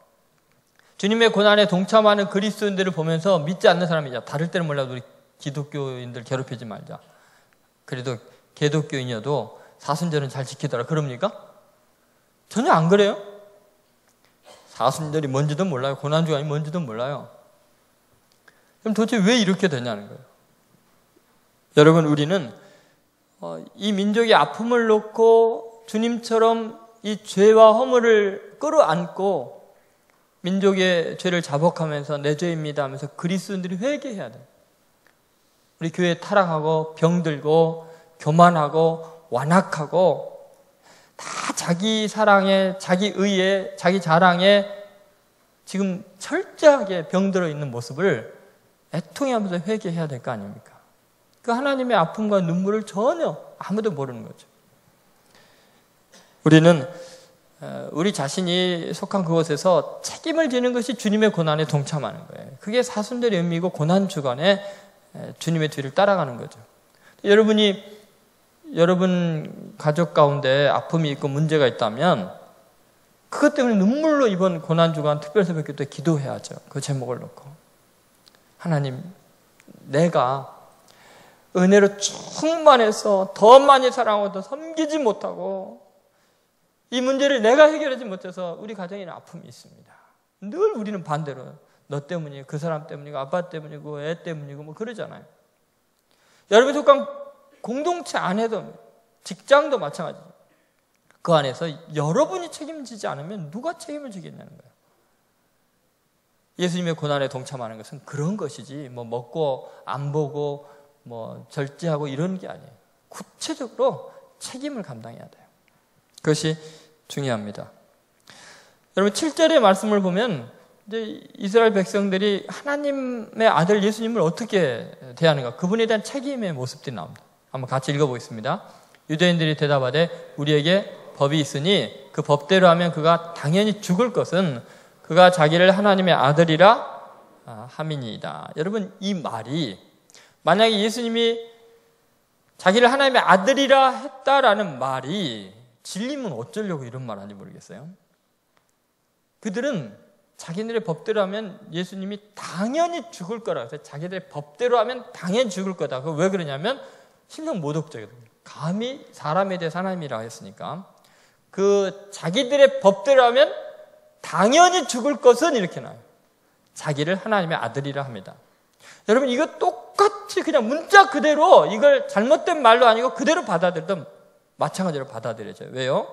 Speaker 1: 주님의 고난에 동참하는 그리스도인들을 보면서 믿지 않는 사람이 다를 때는 몰라도 우리 기독교인들 괴롭히지 말자. 그래도 개독교인이어도 사순절은 잘 지키더라. 그럽니까? 전혀 안 그래요. 사순절이 뭔지도 몰라요. 고난주간이 뭔지도 몰라요. 그럼 도대체 왜 이렇게 되냐는 거예요. 여러분, 우리는 이 민족의 아픔을 놓고 주님처럼 이 죄와 허물을 끌어안고 민족의 죄를 자복하면서 내 죄입니다 하면서 그리스도인들이 회개해야 돼요. 우리 교회 타락하고 병들고 교만하고 완악하고 다 자기 사랑에 자기 의에 자기 자랑에 지금 철저하게 병들어 있는 모습을 애통해하면서 회개해야 될 거 아닙니까? 그 하나님의 아픔과 눈물을 전혀 아무도 모르는 거죠. 우리는 우리 자신이 속한 그곳에서 책임을 지는 것이 주님의 고난에 동참하는 거예요. 그게 사순절의 의미고 고난주간에 주님의 뒤를 따라가는 거죠. 여러분 가족 가운데 아픔이 있고 문제가 있다면 그것 때문에 눈물로 이번 고난주간 특별새벽기도 때 기도해야죠. 그 제목을 놓고 하나님, 내가 은혜로 충만해서 더 많이 사랑하고 더 섬기지 못하고 이 문제를 내가 해결하지 못해서 우리 가정에는 아픔이 있습니다. 늘 우리는 반대로 너 때문이고 그 사람 때문이고 아빠 때문이고 애 때문이고 뭐 그러잖아요. 여러분이 속한 공동체 안에도 직장도 마찬가지죠. 그 안에서 여러분이 책임지지 않으면 누가 책임을 지겠냐는 거예요. 예수님의 고난에 동참하는 것은 그런 것이지 뭐 먹고 안 보고 뭐 절제하고 이런 게 아니에요. 구체적으로 책임을 감당해야 돼요. 그것이 중요합니다. 여러분 7절의 말씀을 보면 이제 이스라엘 백성들이 하나님의 아들 예수님을 어떻게 대하는가, 그분에 대한 책임의 모습들이 나옵니다. 한번 같이 읽어보겠습니다. 유대인들이 대답하되 우리에게 법이 있으니 그 법대로 하면 그가 당연히 죽을 것은 그가 자기를 하나님의 아들이라 함이니이다. 여러분, 이 말이 만약에 예수님이 자기를 하나님의 아들이라 했다라는 말이 진리면 어쩌려고 이런 말 하는지 모르겠어요. 그들은 자기들의 법대로 하면 예수님이 당연히 죽을 거라고 해서 자기들의 법대로 하면 당연히 죽을 거다. 왜 그러냐면 심성 모독적이거든요. 감히 사람에 대해 하나님이라고 했으니까 그 자기들의 법대로 하면 당연히 죽을 것은 이렇게 나와요. 자기를 하나님의 아들이라 합니다. 여러분, 이거 똑같이 그냥 문자 그대로 이걸 잘못된 말로 아니고 그대로 받아들여도 마찬가지로 받아들여져요. 왜요?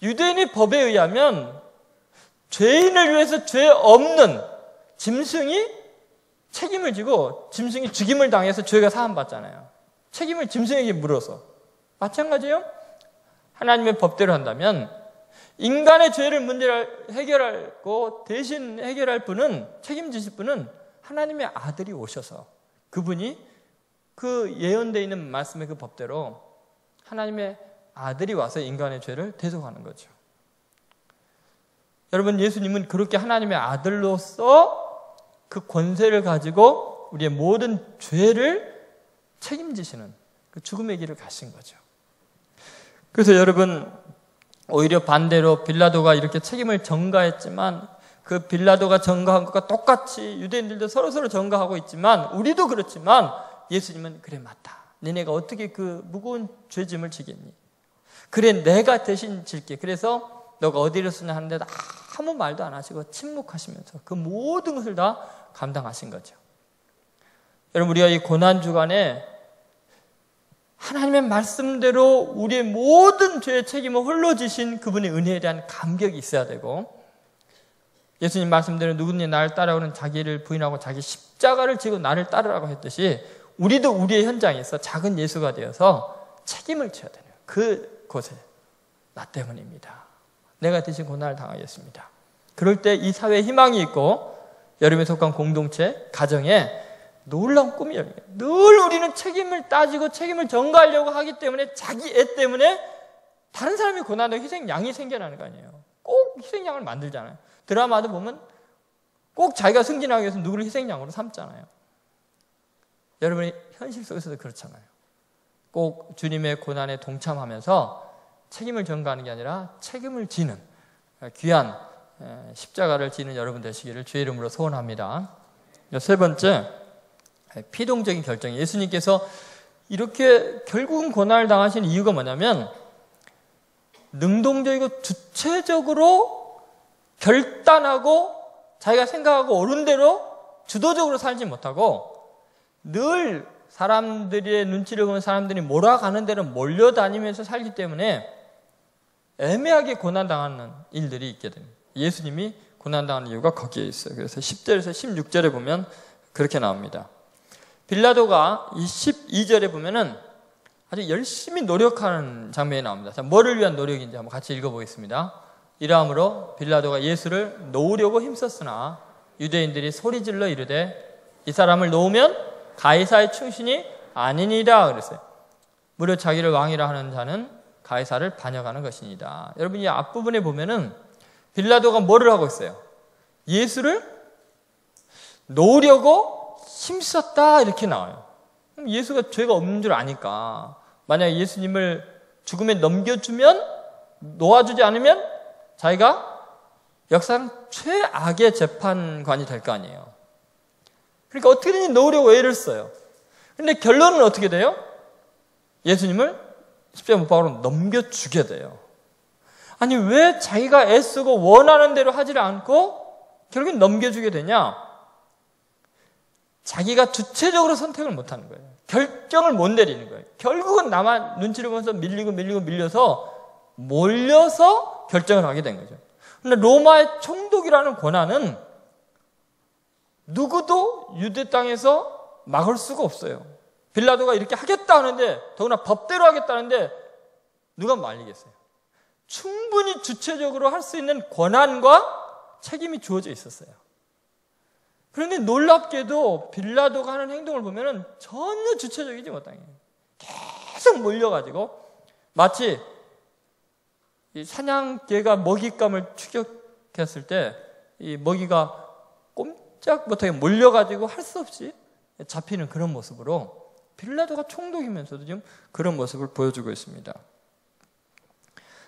Speaker 1: 유대인의 법에 의하면 죄인을 위해서 죄 없는 짐승이 책임을 지고 짐승이 죽임을 당해서 죄가 사함받잖아요. 책임을 짐승에게 물어서. 마찬가지예요. 하나님의 법대로 한다면 인간의 죄를 문제를 해결하고 대신 해결할 분은, 책임지실 분은 하나님의 아들이 오셔서 그분이 그 예언되어 있는 말씀의 그 법대로 하나님의 아들이 와서 인간의 죄를 대속하는 거죠. 여러분, 예수님은 그렇게 하나님의 아들로서 그 권세를 가지고 우리의 모든 죄를 책임지시는 그 죽음의 길을 가신 거죠. 그래서 여러분, 오히려 반대로 빌라도가 이렇게 책임을 전가했지만 그 빌라도가 전가한 것과 똑같이 유대인들도 서로서로 전가하고 있지만 우리도 그렇지만 예수님은 그래 맞다. 너네가 어떻게 그 무거운 죄짐을 지겠니? 그래 내가 대신 질게. 그래서 너가 어디를 쓰냐 하는데 아무 말도 안 하시고 침묵하시면서 그 모든 것을 다 감당하신 거죠. 여러분, 우리가 이 고난주간에 하나님의 말씀대로 우리의 모든 죄의 책임을 홀로 지신 그분의 은혜에 대한 감격이 있어야 되고, 예수님 말씀대로 누구든지 나를 따라오는 자기를 부인하고 자기 십자가를 지고 나를 따르라고 했듯이 우리도 우리의 현장에서 작은 예수가 되어서 책임을 져야 되는 그곳에 나 때문입니다. 내가 대신 고난을 당하겠습니다. 그럴 때 이 사회에 희망이 있고 여러분에 속한 공동체, 가정에 놀라운 꿈이 열립니다. 늘 우리는 책임을 따지고 책임을 전가하려고 하기 때문에 자기 애 때문에 다른 사람이 고난하고 희생양이 생겨나는 거 아니에요. 꼭 희생양을 만들잖아요. 드라마도 보면 꼭 자기가 승진하기 위해서 누구를 희생양으로 삼잖아요. 여러분이 현실 속에서도 그렇잖아요. 꼭 주님의 고난에 동참하면서 책임을 전가하는 게 아니라 책임을 지는 귀한 십자가를 지는 여러분 되시기를 주의 이름으로 소원합니다. 세 번째, 피동적인 결정. 예수님께서 이렇게 결국은 고난을 당하신 이유가 뭐냐면 능동적이고 주체적으로 결단하고 자기가 생각하고 옳은 대로 주도적으로 살지 못하고 늘 사람들의 눈치를 보면 사람들이 몰아가는 대로 몰려다니면서 살기 때문에 애매하게 고난당하는 일들이 있게 됩니다. 예수님이 고난당하는 이유가 거기에 있어요. 그래서 10절에서 16절에 보면 그렇게 나옵니다. 빌라도가 이 12절에 보면은 아주 열심히 노력하는 장면이 나옵니다. 자, 뭐를 위한 노력인지 한번 같이 읽어보겠습니다. 이러함으로 빌라도가 예수를 놓으려고 힘썼으나 유대인들이 소리질러 이르되 이 사람을 놓으면 가이사의 충신이 아니니라 그랬어요. 무려 자기를 왕이라 하는 자는 가이사를 반역하는 것이니다. 여러분, 이 앞부분에 보면은 빌라도가 뭐를 하고 있어요? 예수를 놓으려고 힘썼다 이렇게 나와요. 예수가 죄가 없는 줄 아니까 만약에 예수님을 죽음에 넘겨주면, 놓아주지 않으면 자기가 역사상 최악의 재판관이 될 거 아니에요. 그러니까 어떻게든지 놓으려고 애를 써요. 그런데 결론은 어떻게 돼요? 예수님을 십자가 못 박으로 넘겨주게 돼요. 아니, 왜 자기가 애쓰고 원하는 대로 하지를 않고 결국엔 넘겨주게 되냐? 자기가 주체적으로 선택을 못하는 거예요. 결정을 못 내리는 거예요. 결국은 나만 눈치를 보면서 밀려서 몰려서 결정을 하게 된 거죠. 그런데 로마의 총독이라는 권한은 누구도 유대 땅에서 막을 수가 없어요. 빌라도가 이렇게 하겠다 하는데, 더구나 법대로 하겠다는데 누가 말리겠어요? 충분히 주체적으로 할 수 있는 권한과 책임이 주어져 있었어요. 그런데 놀랍게도 빌라도가 하는 행동을 보면 전혀 주체적이지 못한 거예요. 계속 몰려가지고 마치 이 사냥개가 먹잇감을 추격했을 때 이 먹이가 꼼짝 못하게 몰려가지고 할 수 없이 잡히는 그런 모습으로 빌라도가 총독이면서도 지금 그런 모습을 보여주고 있습니다.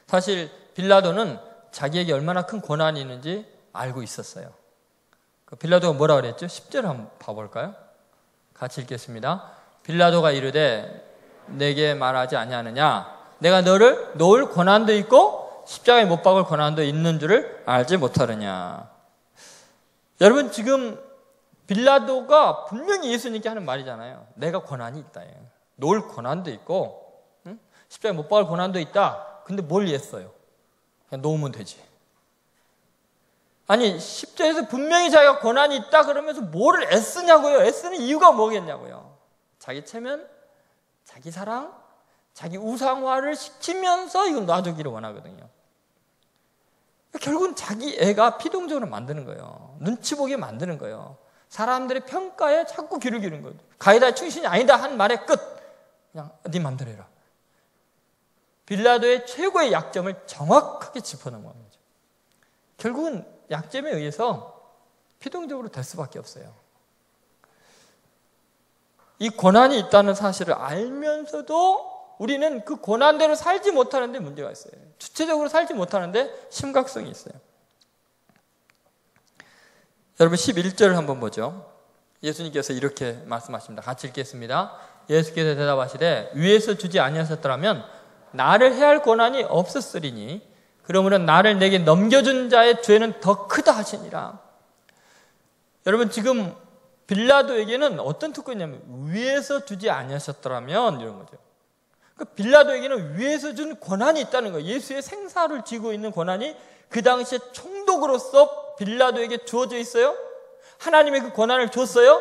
Speaker 1: 사실 빌라도는 자기에게 얼마나 큰 권한이 있는지 알고 있었어요. 빌라도가 뭐라 그랬죠? 10절 한번 봐볼까요? 같이 읽겠습니다. 빌라도가 이르되 내게 말하지 아니하느냐? 내가 너를 놓을 권한도 있고 십자가에 못 박을 권한도 있는 줄을 알지 못하느냐? 여러분, 지금 빌라도가 분명히 예수님께 하는 말이잖아요. 내가 권한이 있다. 놓을 권한도 있고 십자가에 못 박을 권한도 있다. 근데 뭘 했어요? 그냥 놓으면 되지. 아니, 10절에서 분명히 자기가 권한이 있다 그러면서 뭐를 애쓰냐고요? 애쓰는 이유가 뭐겠냐고요? 자기 체면, 자기 사랑, 자기 우상화를 시키면서 이걸 놔주기를 원하거든요. 결국은 자기 애가 피동적으로 만드는 거예요. 눈치 보게 만드는 거예요. 사람들의 평가에 자꾸 귀를 기울이는 거예요. 가이다 충신이 아니다 한 말의 끝. 그냥 네 맘대로 해라. 빌라도의 최고의 약점을 정확하게 짚어놓은 겁니다. 결국은 약점에 의해서 피동적으로 될 수밖에 없어요. 이 권한이 있다는 사실을 알면서도 우리는 그 권한대로 살지 못하는데 문제가 있어요. 주체적으로 살지 못하는데 심각성이 있어요. 여러분 11절을 한번 보죠. 예수님께서 이렇게 말씀하십니다. 같이 읽겠습니다. 예수께서 대답하시되 위에서 주지 아니하셨더라면 나를 해할 권한이 없었으리니 그러므로 나를 내게 넘겨준 자의 죄는 더 크다 하시니라. 여러분 지금 빌라도에게는 어떤 특권이 있냐면 위에서 주지 아니하셨더라면 이런 거죠. 그러니까 빌라도에게는 위에서 준 권한이 있다는 거예요. 예수의 생사를 쥐고 있는 권한이 그 당시에 총독으로서 빌라도에게 주어져 있어요. 하나님의 그 권한을 줬어요.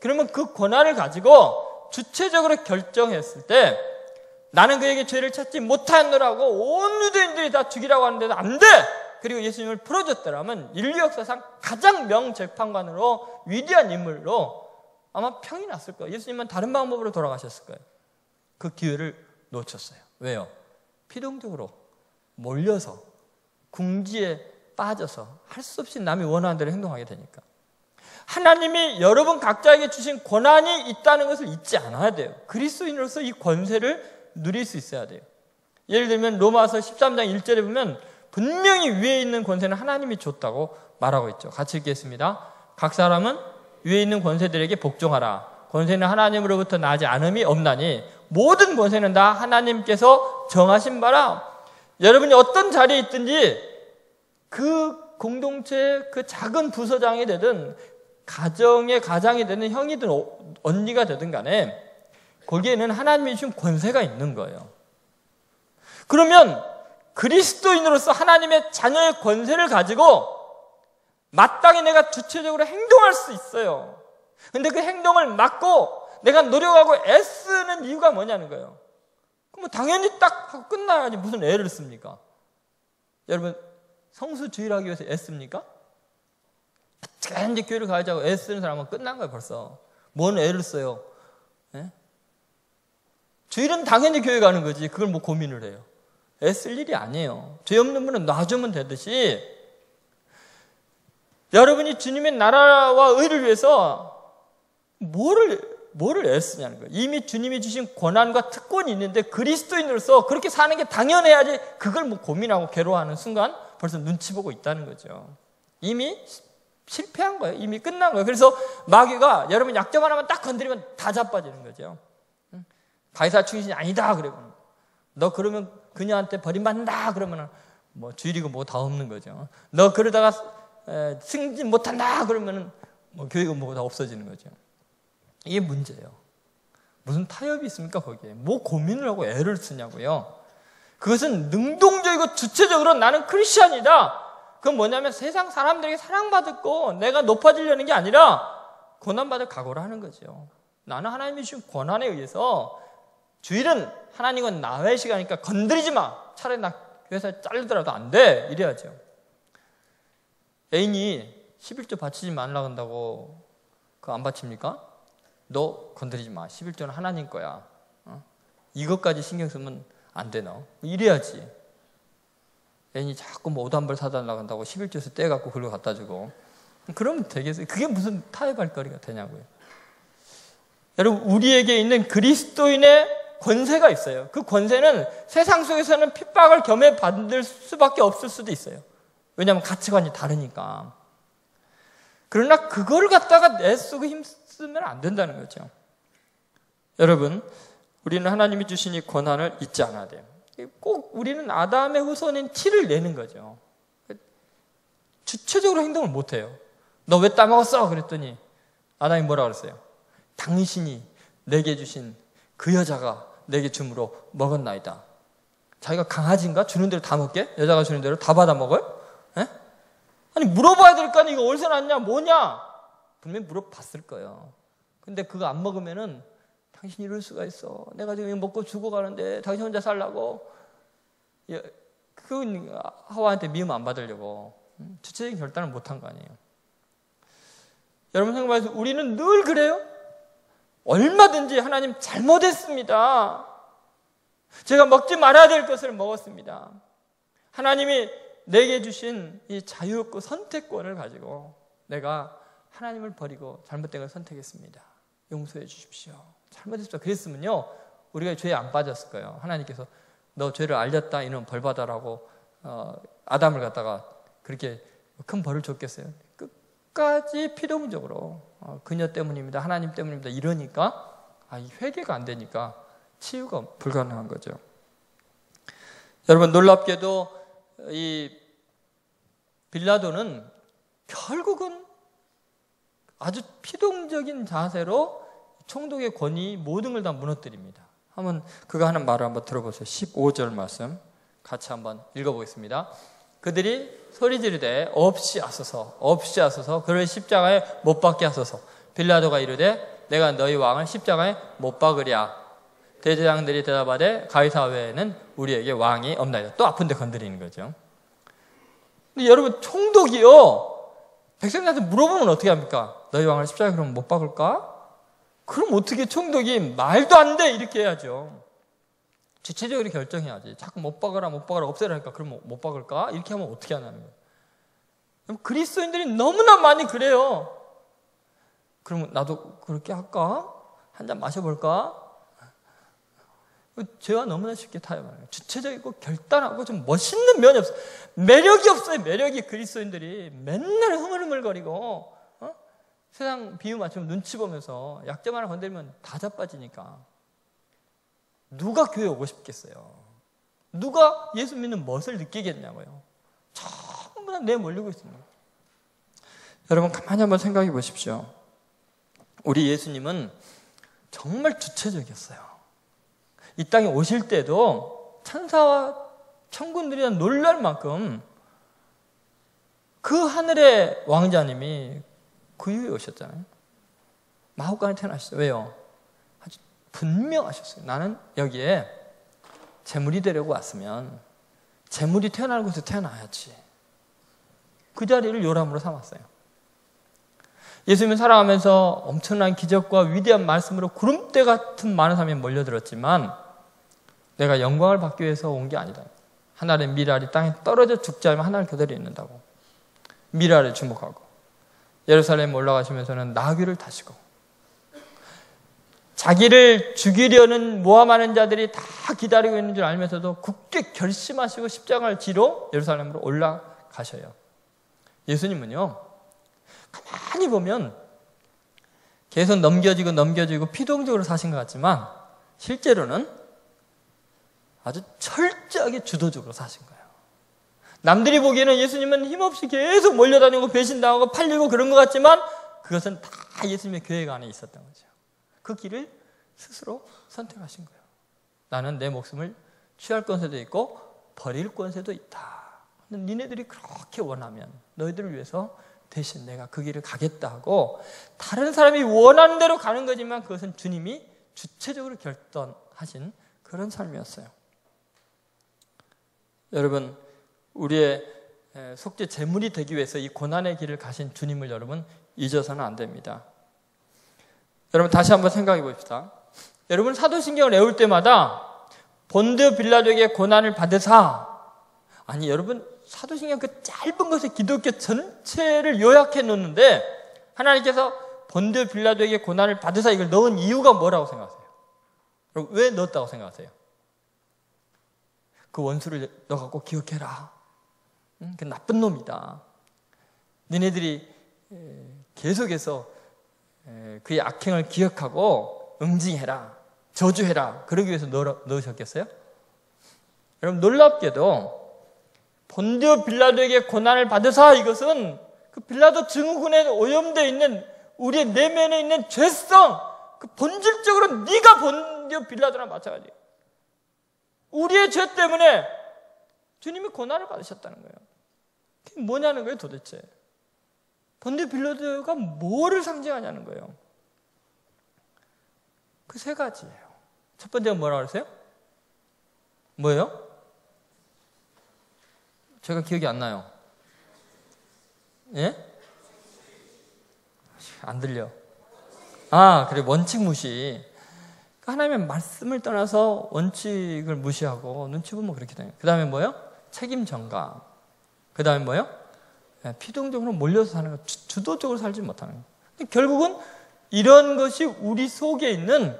Speaker 1: 그러면 그 권한을 가지고 주체적으로 결정했을 때 나는 그에게 죄를 찾지 못하노라고 온 유대인들이 다 죽이라고 하는데도 안 돼! 그리고 예수님을 풀어줬더라면 인류 역사상 가장 명재판관으로 위대한 인물로 아마 평이 났을 거예요. 예수님은 다른 방법으로 돌아가셨을 거예요. 그 기회를 놓쳤어요. 왜요? 피동적으로 몰려서 궁지에 빠져서 할 수 없이 남이 원하는 대로 행동하게 되니까. 하나님이 여러분 각자에게 주신 권한이 있다는 것을 잊지 않아야 돼요. 그리스도인으로서 이 권세를 누릴 수 있어야 돼요. 예를 들면 로마서 13장 1절에 보면 분명히 위에 있는 권세는 하나님이 줬다고 말하고 있죠. 같이 읽겠습니다. 각 사람은 위에 있는 권세들에게 복종하라. 권세는 하나님으로부터 나지 않음이 없나니 모든 권세는 다 하나님께서 정하신 바라. 여러분이 어떤 자리에 있든지 그 공동체의 그 작은 부서장이 되든 가정의 가장이 되든 형이든 언니가 되든 간에 거기에는 하나님이 주신 권세가 있는 거예요. 그러면 그리스도인으로서 하나님의 자녀의 권세를 가지고 마땅히 내가 주체적으로 행동할 수 있어요. 근데 그 행동을 막고 내가 노력하고 애쓰는 이유가 뭐냐는 거예요. 그럼 당연히 딱 하고 끝나야지 무슨 애를 씁니까? 여러분 성수주의를 하기 위해서 애씁니까? 괜히 교회를 가자고 애쓰는 사람은 끝난 거예요 벌써. 뭔 애를 써요? 예? 주일은 당연히 교회 가는 거지 그걸 뭐 고민을 해요. 애쓸 일이 아니에요. 죄 없는 분은 놔주면 되듯이 여러분이 주님의 나라와 의를 위해서 뭐를 애쓰냐는 거예요. 이미 주님이 주신 권한과 특권이 있는데 그리스도인으로서 그렇게 사는 게 당연해야지 그걸 뭐 고민하고 괴로워하는 순간 벌써 눈치 보고 있다는 거죠. 이미 실패한 거예요. 이미 끝난 거예요. 그래서 마귀가 여러분 약점 하나만 딱 건드리면 다 자빠지는 거죠. 가이사 충신이 아니다 그러면 너 그러면 그녀한테 버림받는다 그러면 뭐 주일이고 뭐 다 없는 거죠. 너 그러다가 승진 못한다 그러면 뭐 교회가 뭐 다 없어지는 거죠. 이게 문제예요. 무슨 타협이 있습니까 거기에? 뭐 고민을 하고 애를 쓰냐고요. 그것은 능동적이고 주체적으로 나는 크리스찬이다. 그건 뭐냐면 세상 사람들에게 사랑받고 내가 높아지려는 게 아니라 고난받을 각오를 하는 거죠. 나는 하나님이 주신 권한에 의해서 주일은 하나님은 나의 시간이니까 건드리지 마. 차라리 나 회사에 잘리더라도 안 돼. 이래야죠. 애인이 11조 바치지 말라고 한다고 그거 안 바칩니까? 너 건드리지 마. 11조는 하나님 거야. 이것까지 신경 쓰면 안 되나? 이래야지. 애인이 자꾸 뭐 옷 한 벌 사다 나간다고 11조에서 떼갖고 글로 갖다 주고. 그러면 되겠어요? 그게 무슨 타협할 거리가 되냐고요. 여러분, 우리에게 있는 그리스도인의 권세가 있어요. 그 권세는 세상 속에서는 핍박을 겸해 받을 수밖에 없을 수도 있어요. 왜냐하면 가치관이 다르니까. 그러나 그걸 갖다가 애쓰고 힘쓰면 안 된다는 거죠. 여러분, 우리는 하나님이 주신 이 권한을 잊지 않아야 돼요. 꼭 우리는 아담의 후손인 티를 내는 거죠. 주체적으로 행동을 못 해요. 너 왜 따먹었어? 그랬더니 아담이 뭐라 그랬어요? 당신이 내게 주신 그 여자가 내게 줌으로 먹었나이다. 자기가 강아지인가? 주는 대로 다 먹게? 여자가 주는 대로 다 받아 먹어요? 에? 아니 물어봐야 될 거 아니야. 이거 어디서 났냐? 뭐냐? 분명히 물어봤을 거예요. 근데 그거 안 먹으면은 당신이 이럴 수가 있어. 내가 지금 먹고 죽어가는데 당신 혼자 살라고. 그건 하와한테 미움 안 받으려고 주체적인 결단을 못한 거 아니에요. 여러분 생각해보세요. 우리는 늘 그래요. 얼마든지 하나님 잘못했습니다. 제가 먹지 말아야 될 것을 먹었습니다. 하나님이 내게 주신 이 자유롭고 선택권을 가지고 내가 하나님을 버리고 잘못된 걸 선택했습니다. 용서해 주십시오. 잘못했습니다. 그랬으면요 우리가 죄에 안 빠졌을 거예요. 하나님께서 너 죄를 알렸다 이놈 벌 받아라고 아담을 갖다가 그렇게 큰 벌을 줬겠어요. 끝까지 피동적으로 그녀 때문입니다. 하나님 때문입니다. 이러니까 이 회개가 안 되니까 치유가 불가능한 거죠. 여러분 놀랍게도 이 빌라도는 결국은 아주 피동적인 자세로 총독의 권위 모든 걸 다 무너뜨립니다. 한번 그가 하는 말을 한번 들어보세요. 15절 말씀 같이 한번 읽어보겠습니다. 그들이 소리 지르되 없이 하소서 그를 십자가에 못 박게 하소서. 빌라도가 이르되 내가 너희 왕을 십자가에 못 박으랴. 대제장들이 대답하되 가이사 외에는 우리에게 왕이 없나이다. 또 아픈데 건드리는 거죠. 근데 여러분 총독이요 백성들한테 물어보면 어떻게 합니까? 너희 왕을 십자가에 그럼 못 박을까? 그럼 어떻게 총독이 말도 안 돼 이렇게 해야죠. 주체적으로 결정해야지. 자꾸 못 박아라 없애라 하니까 그럼 못 박을까? 이렇게 하면 어떻게 하냐는 거예요. 그리스도인들이 너무나 많이 그래요. 그러면 나도 그렇게 할까? 한 잔 마셔볼까? 죄와 너무나 쉽게 타협하는 주체적이고 결단하고 좀 멋있는 면이 없어요. 매력이 없어요. 매력이. 그리스도인들이 맨날 흐물흐물거리고 세상 비유 맞추면 눈치 보면서 약점 하나 건드리면 다 자빠지니까 누가 교회 오고 싶겠어요? 누가 예수 믿는 멋을 느끼겠냐고요. 전부 다 내몰리고 있습니다. 여러분 가만히 한번 생각해 보십시오. 우리 예수님은 정말 주체적이었어요. 이 땅에 오실 때도 천사와 천군들이 놀랄 만큼 그 하늘의 왕자님이 그 이후에 오셨잖아요. 마혹간에 태어나셨어요. 왜요? 아주 분명하셨어요. 나는 여기에 재물이 되려고 왔으면 재물이 태어나는 곳에 태어나야지. 그 자리를 요람으로 삼았어요. 예수님은 살아가면서 엄청난 기적과 위대한 말씀으로 구름대 같은 많은 사람이 몰려들었지만 내가 영광을 받기 위해서 온 게 아니다. 하늘의 미랄이 땅에 떨어져 죽지 않으면 하늘 그대로 있는다고. 미랄에 주목하고 예루살렘 올라가시면서는 나귀를 타시고 자기를 죽이려는 모함하는 자들이 다 기다리고 있는 줄 알면서도 굳게 결심하시고 십자가를 지러 예루살렘으로 올라가셔요. 예수님은요 가만히 보면 계속 넘겨지고 피동적으로 사신 것 같지만 실제로는 아주 철저하게 주도적으로 사신 거예요. 남들이 보기에는 예수님은 힘없이 계속 몰려다니고 배신당하고 팔리고 그런 것 같지만 그것은 다 예수님의 계획 안에 있었던 거죠. 그 길을 스스로 선택하신 거예요. 나는 내 목숨을 취할 권세도 있고 버릴 권세도 있다. 니네들이 그렇게 원하면 너희들을 위해서 대신 내가 그 길을 가겠다 하고 다른 사람이 원하는 대로 가는 거지만 그것은 주님이 주체적으로 결정하신 그런 삶이었어요. 여러분 우리의 속죄 제물이 되기 위해서 이 고난의 길을 가신 주님을 여러분 잊어서는 안 됩니다. 여러분 다시 한번 생각해 봅시다. 여러분 사도신경을 외울 때마다 본디오 빌라도에게 고난을 받으사, 아니 여러분 사도신경 그 짧은 것에 기독교 전체를 요약해 놓는데 하나님께서 본디오 빌라도에게 고난을 받으사 이걸 넣은 이유가 뭐라고 생각하세요? 여러분 왜 넣었다고 생각하세요? 그 원수를 너가 꼭 기억해라. 그 나쁜 놈이다. 너네들이 계속해서 그의 악행을 기억하고 응징해라. 저주해라. 그러기 위해서 넣으셨겠어요? 여러분 놀랍게도 본디오 빌라도에게 고난을 받으사, 이것은 그 빌라도 증후군에 오염되어 있는 우리의 내면에 있는 죄성, 그 본질적으로 네가 본디오 빌라도랑 마찬가지예요. 우리의 죄 때문에 주님이 고난을 받으셨다는 거예요. 그게 뭐냐는 거예요 도대체. 본디오 빌라도가 뭐를 상징하냐는 거예요. 그 세 가지예요. 첫 번째가 뭐라고 그랬어요? 뭐예요? 제가 기억이 안 나요. 예? 안 들려. 그래, 원칙 무시. 하나님의 말씀을 떠나서 원칙을 무시하고 눈치 보면 그렇게 돼요. 그 다음에 뭐예요? 책임 전가. 그 다음에 뭐예요? 피동적으로 몰려서 사는 거, 주도적으로 살지 못하는 거. 결국은 이런 것이 우리 속에 있는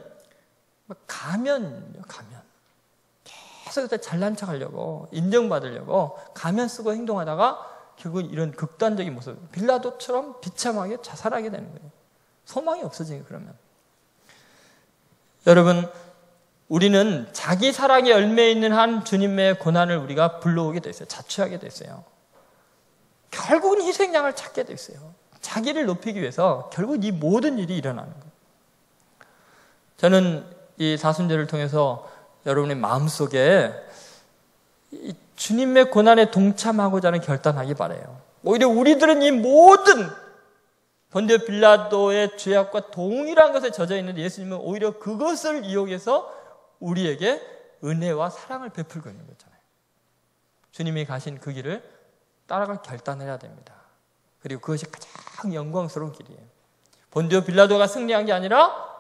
Speaker 1: 가면이요, 가면. 계속 잘난 척 하려고, 인정받으려고 가면 쓰고 행동하다가 결국 이런 극단적인 모습, 빌라도처럼 비참하게 자살하게 되는 거예요. 소망이 없어지는 거예요, 그러면. 여러분, 우리는 자기 사랑의 열매에 있는 한 주님의 고난을 우리가 불러오게 됐어요. 자취하게 됐어요. 결국은 희생양을 찾게 됐어요. 자기를 높이기 위해서 결국 이 모든 일이 일어나는 거예요. 저는 이 사순절을 통해서 여러분의 마음속에 이 주님의 고난에 동참하고자 하는 결단하기 바라요. 오히려 우리들은 이 모든 본디오 빌라도의 죄악과 동일한 것에 젖어 있는데 예수님은 오히려 그것을 이용해서 우리에게 은혜와 사랑을 베풀고 있는 거잖아요. 주님이 가신 그 길을 따라갈 결단을 해야 됩니다. 그리고 그것이 가장 영광스러운 길이에요. 본디오 빌라도가 승리한 게 아니라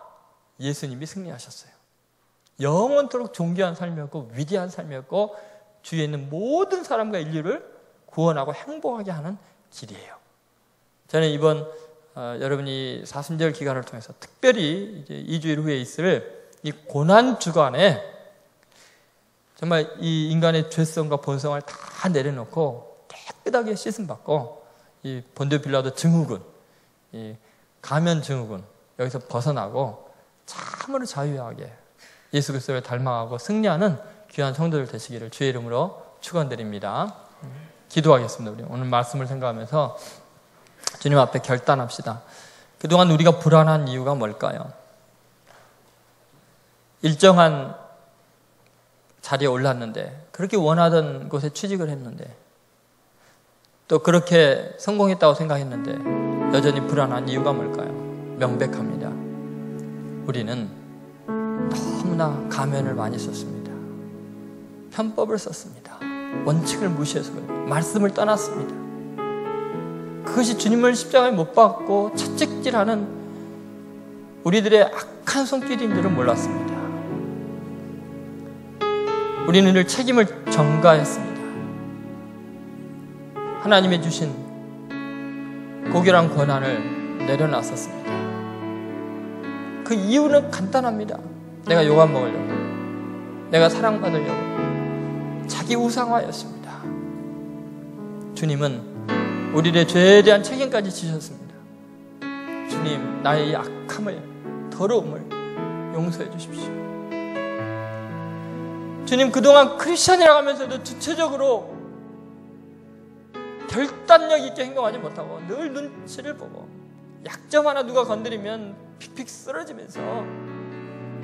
Speaker 1: 예수님이 승리하셨어요. 영원토록 존귀한 삶이었고 위대한 삶이었고 주위에 있는 모든 사람과 인류를 구원하고 행복하게 하는 길이에요. 저는 이번 여러분이 사순절 기간을 통해서 특별히 이제 2주일 후에 있을 이 고난 주간에 정말 이 인간의 죄성과 본성을 다 내려놓고 깨끗하게 씻음 받고 이 본디오 빌라도 증후군, 이 가면 증후군 여기서 벗어나고 참으로 자유하게 예수 그리스도를 닮아가고 승리하는 귀한 성도들 되시기를 주의 이름으로 축원드립니다. 기도하겠습니다. 우리 오늘 말씀을 생각하면서 주님 앞에 결단합시다. 그동안 우리가 불안한 이유가 뭘까요? 일정한 자리에 올랐는데, 그렇게 원하던 곳에 취직을 했는데, 또 그렇게 성공했다고 생각했는데 여전히 불안한 이유가 뭘까요? 명백합니다. 우리는 너무나 가면을 많이 썼습니다. 편법을 썼습니다. 원칙을 무시해서 그래요. 말씀을 떠났습니다. 그것이 주님을 십자가에 못 박고 채찍질하는 우리들의 악한 손길인 줄은 몰랐습니다. 우리는 늘 책임을 전가했습니다. 하나님이 주신 고결한 권한을 내려놨었습니다. 그 이유는 간단합니다. 내가 욕 안 먹으려고, 내가 사랑받으려고, 자기 우상화였습니다. 주님은 우리의 죄에 대한 책임까지 지셨습니다. 주님, 나의 이 악함을, 더러움을 용서해 주십시오. 주님, 그동안 크리스천이라고 하면서도 주체적으로 결단력 있게 행동하지 못하고 늘 눈치를 보고 약점 하나 누가 건드리면 픽픽 쓰러지면서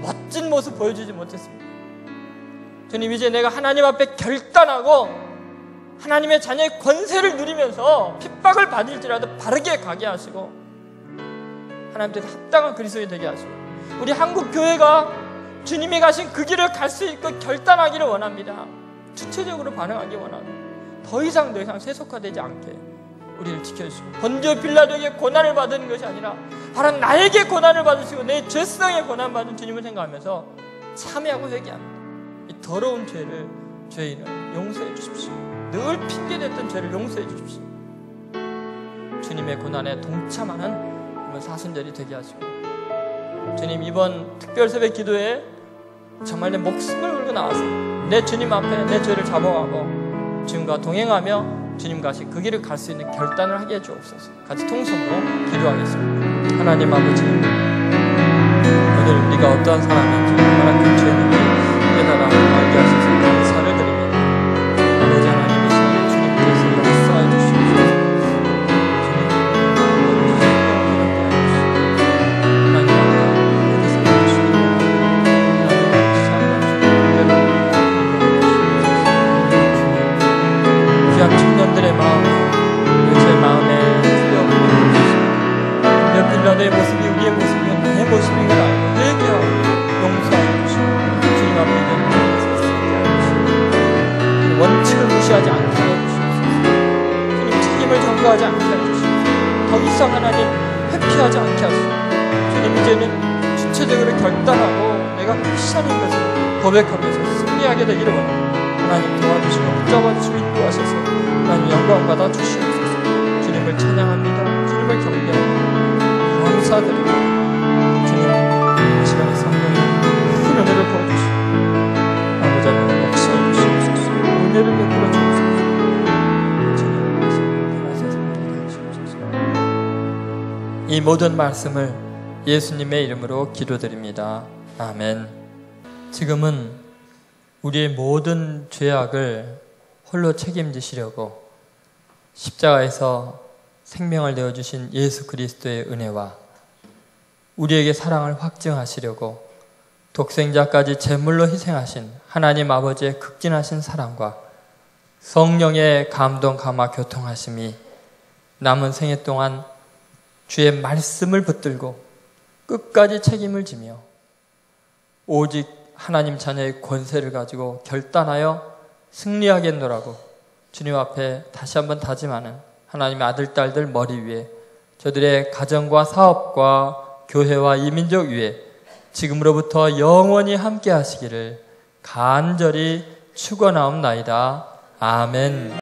Speaker 1: 멋진 모습 보여주지 못했습니다. 주님, 이제 내가 하나님 앞에 결단하고 하나님의 자녀의 권세를 누리면서 핍박을 받을지라도 바르게 가게 하시고 하나님께 합당한 그리스도인이 되게 하시고 우리 한국 교회가 주님이 가신 그 길을 갈 수 있고 결단하기를 원합니다. 주체적으로 반응하기 원합니다. 더 이상 세속화되지 않게 우리를 지켜주시고 본디오 빌라도에게 고난을 받은 것이 아니라 바로 나에게 고난을 받으시고 내 죄성에 고난받은 주님을 생각하면서 참회하고 회개합니다. 이 더러운 죄를 죄인을 용서해 주십시오. 늘 핑계댔던 죄를 용서해 주십시오. 주님의 고난에 동참하는 사순절이 되게 하시고 주님 이번 특별 새벽 기도에 정말 내 목숨을 걸고 나와서 내 주님 앞에 내 죄를 잡아가고 주님과 동행하며 주님 같이 그 길을 갈 수 있는 결단을 하게 해주옵소서. 같이 통성으로 기도하겠습니다. 하나님 아버지, 오늘 우리가 어떠한 사람인지 얼마나 큰 죄인인지 깨달아 알게 하셔서 감사를 드립니다. 아버지 하나님 이 시간에 주님께서 역사해 주시옵소서. 주님 하나님 앞에 여기서 주시옵소서. 하나님 다시 한번 주님 귀한 청년들의 마음, 제 마음에 풀려오게 해주시고 빌라도의 모습이 우리의 모습이 내 모습인 걸 알고 회개하고 용서하여 주시고 주님 앞에 내놓으면서 쓰게 하여 주시고 원칙을 무시하지 않게 하여 주시옵소서. 주님 책임을 전가하지 않게 하여 주시옵소서. 더 이상 하나님 회피하지 않게 하시고 주님 이제는 주체적으로 결단하고 내가 크리스찬인 것을 고백하면서 승리하게 되기를 원합니다. 하나님 도와주시고 붙잡아주시고 인도하셔서 하나님 영광 받아 주시옵소서. 주님을 찬양합니다. 주님을 경배합니다. 감사드립니다. 주님 이 시간에 성령의 큰 은혜를 부어주시고 아버지 하나님 역사해 주시옵소서. 은혜를 베풀어 주옵소서. 주님 편하셔서 살게 하시옵소서. 이 모든 말씀을 예수님의 이름으로 기도드립니다. 아멘. 지금은 우리의 모든 죄악을 홀로 책임지시려고 십자가에서 생명을 내어주신 예수 그리스도의 은혜와 우리에게 사랑을 확증하시려고 독생자까지 제물로 희생하신 하나님 아버지의 극진하신 사랑과 성령의 감동 감화 교통하심이 남은 생애 동안 주의 말씀을 붙들고 끝까지 책임을 지며 오직 하나님 자녀의 권세를 가지고 결단하여 승리하겠노라고 주님 앞에 다시 한번 다짐하는 하나님의 아들, 딸들 머리 위에 저들의 가정과 사업과 교회와 이민족 위에 지금으로부터 영원히 함께 하시기를 간절히 축원하옵나이다. 아멘.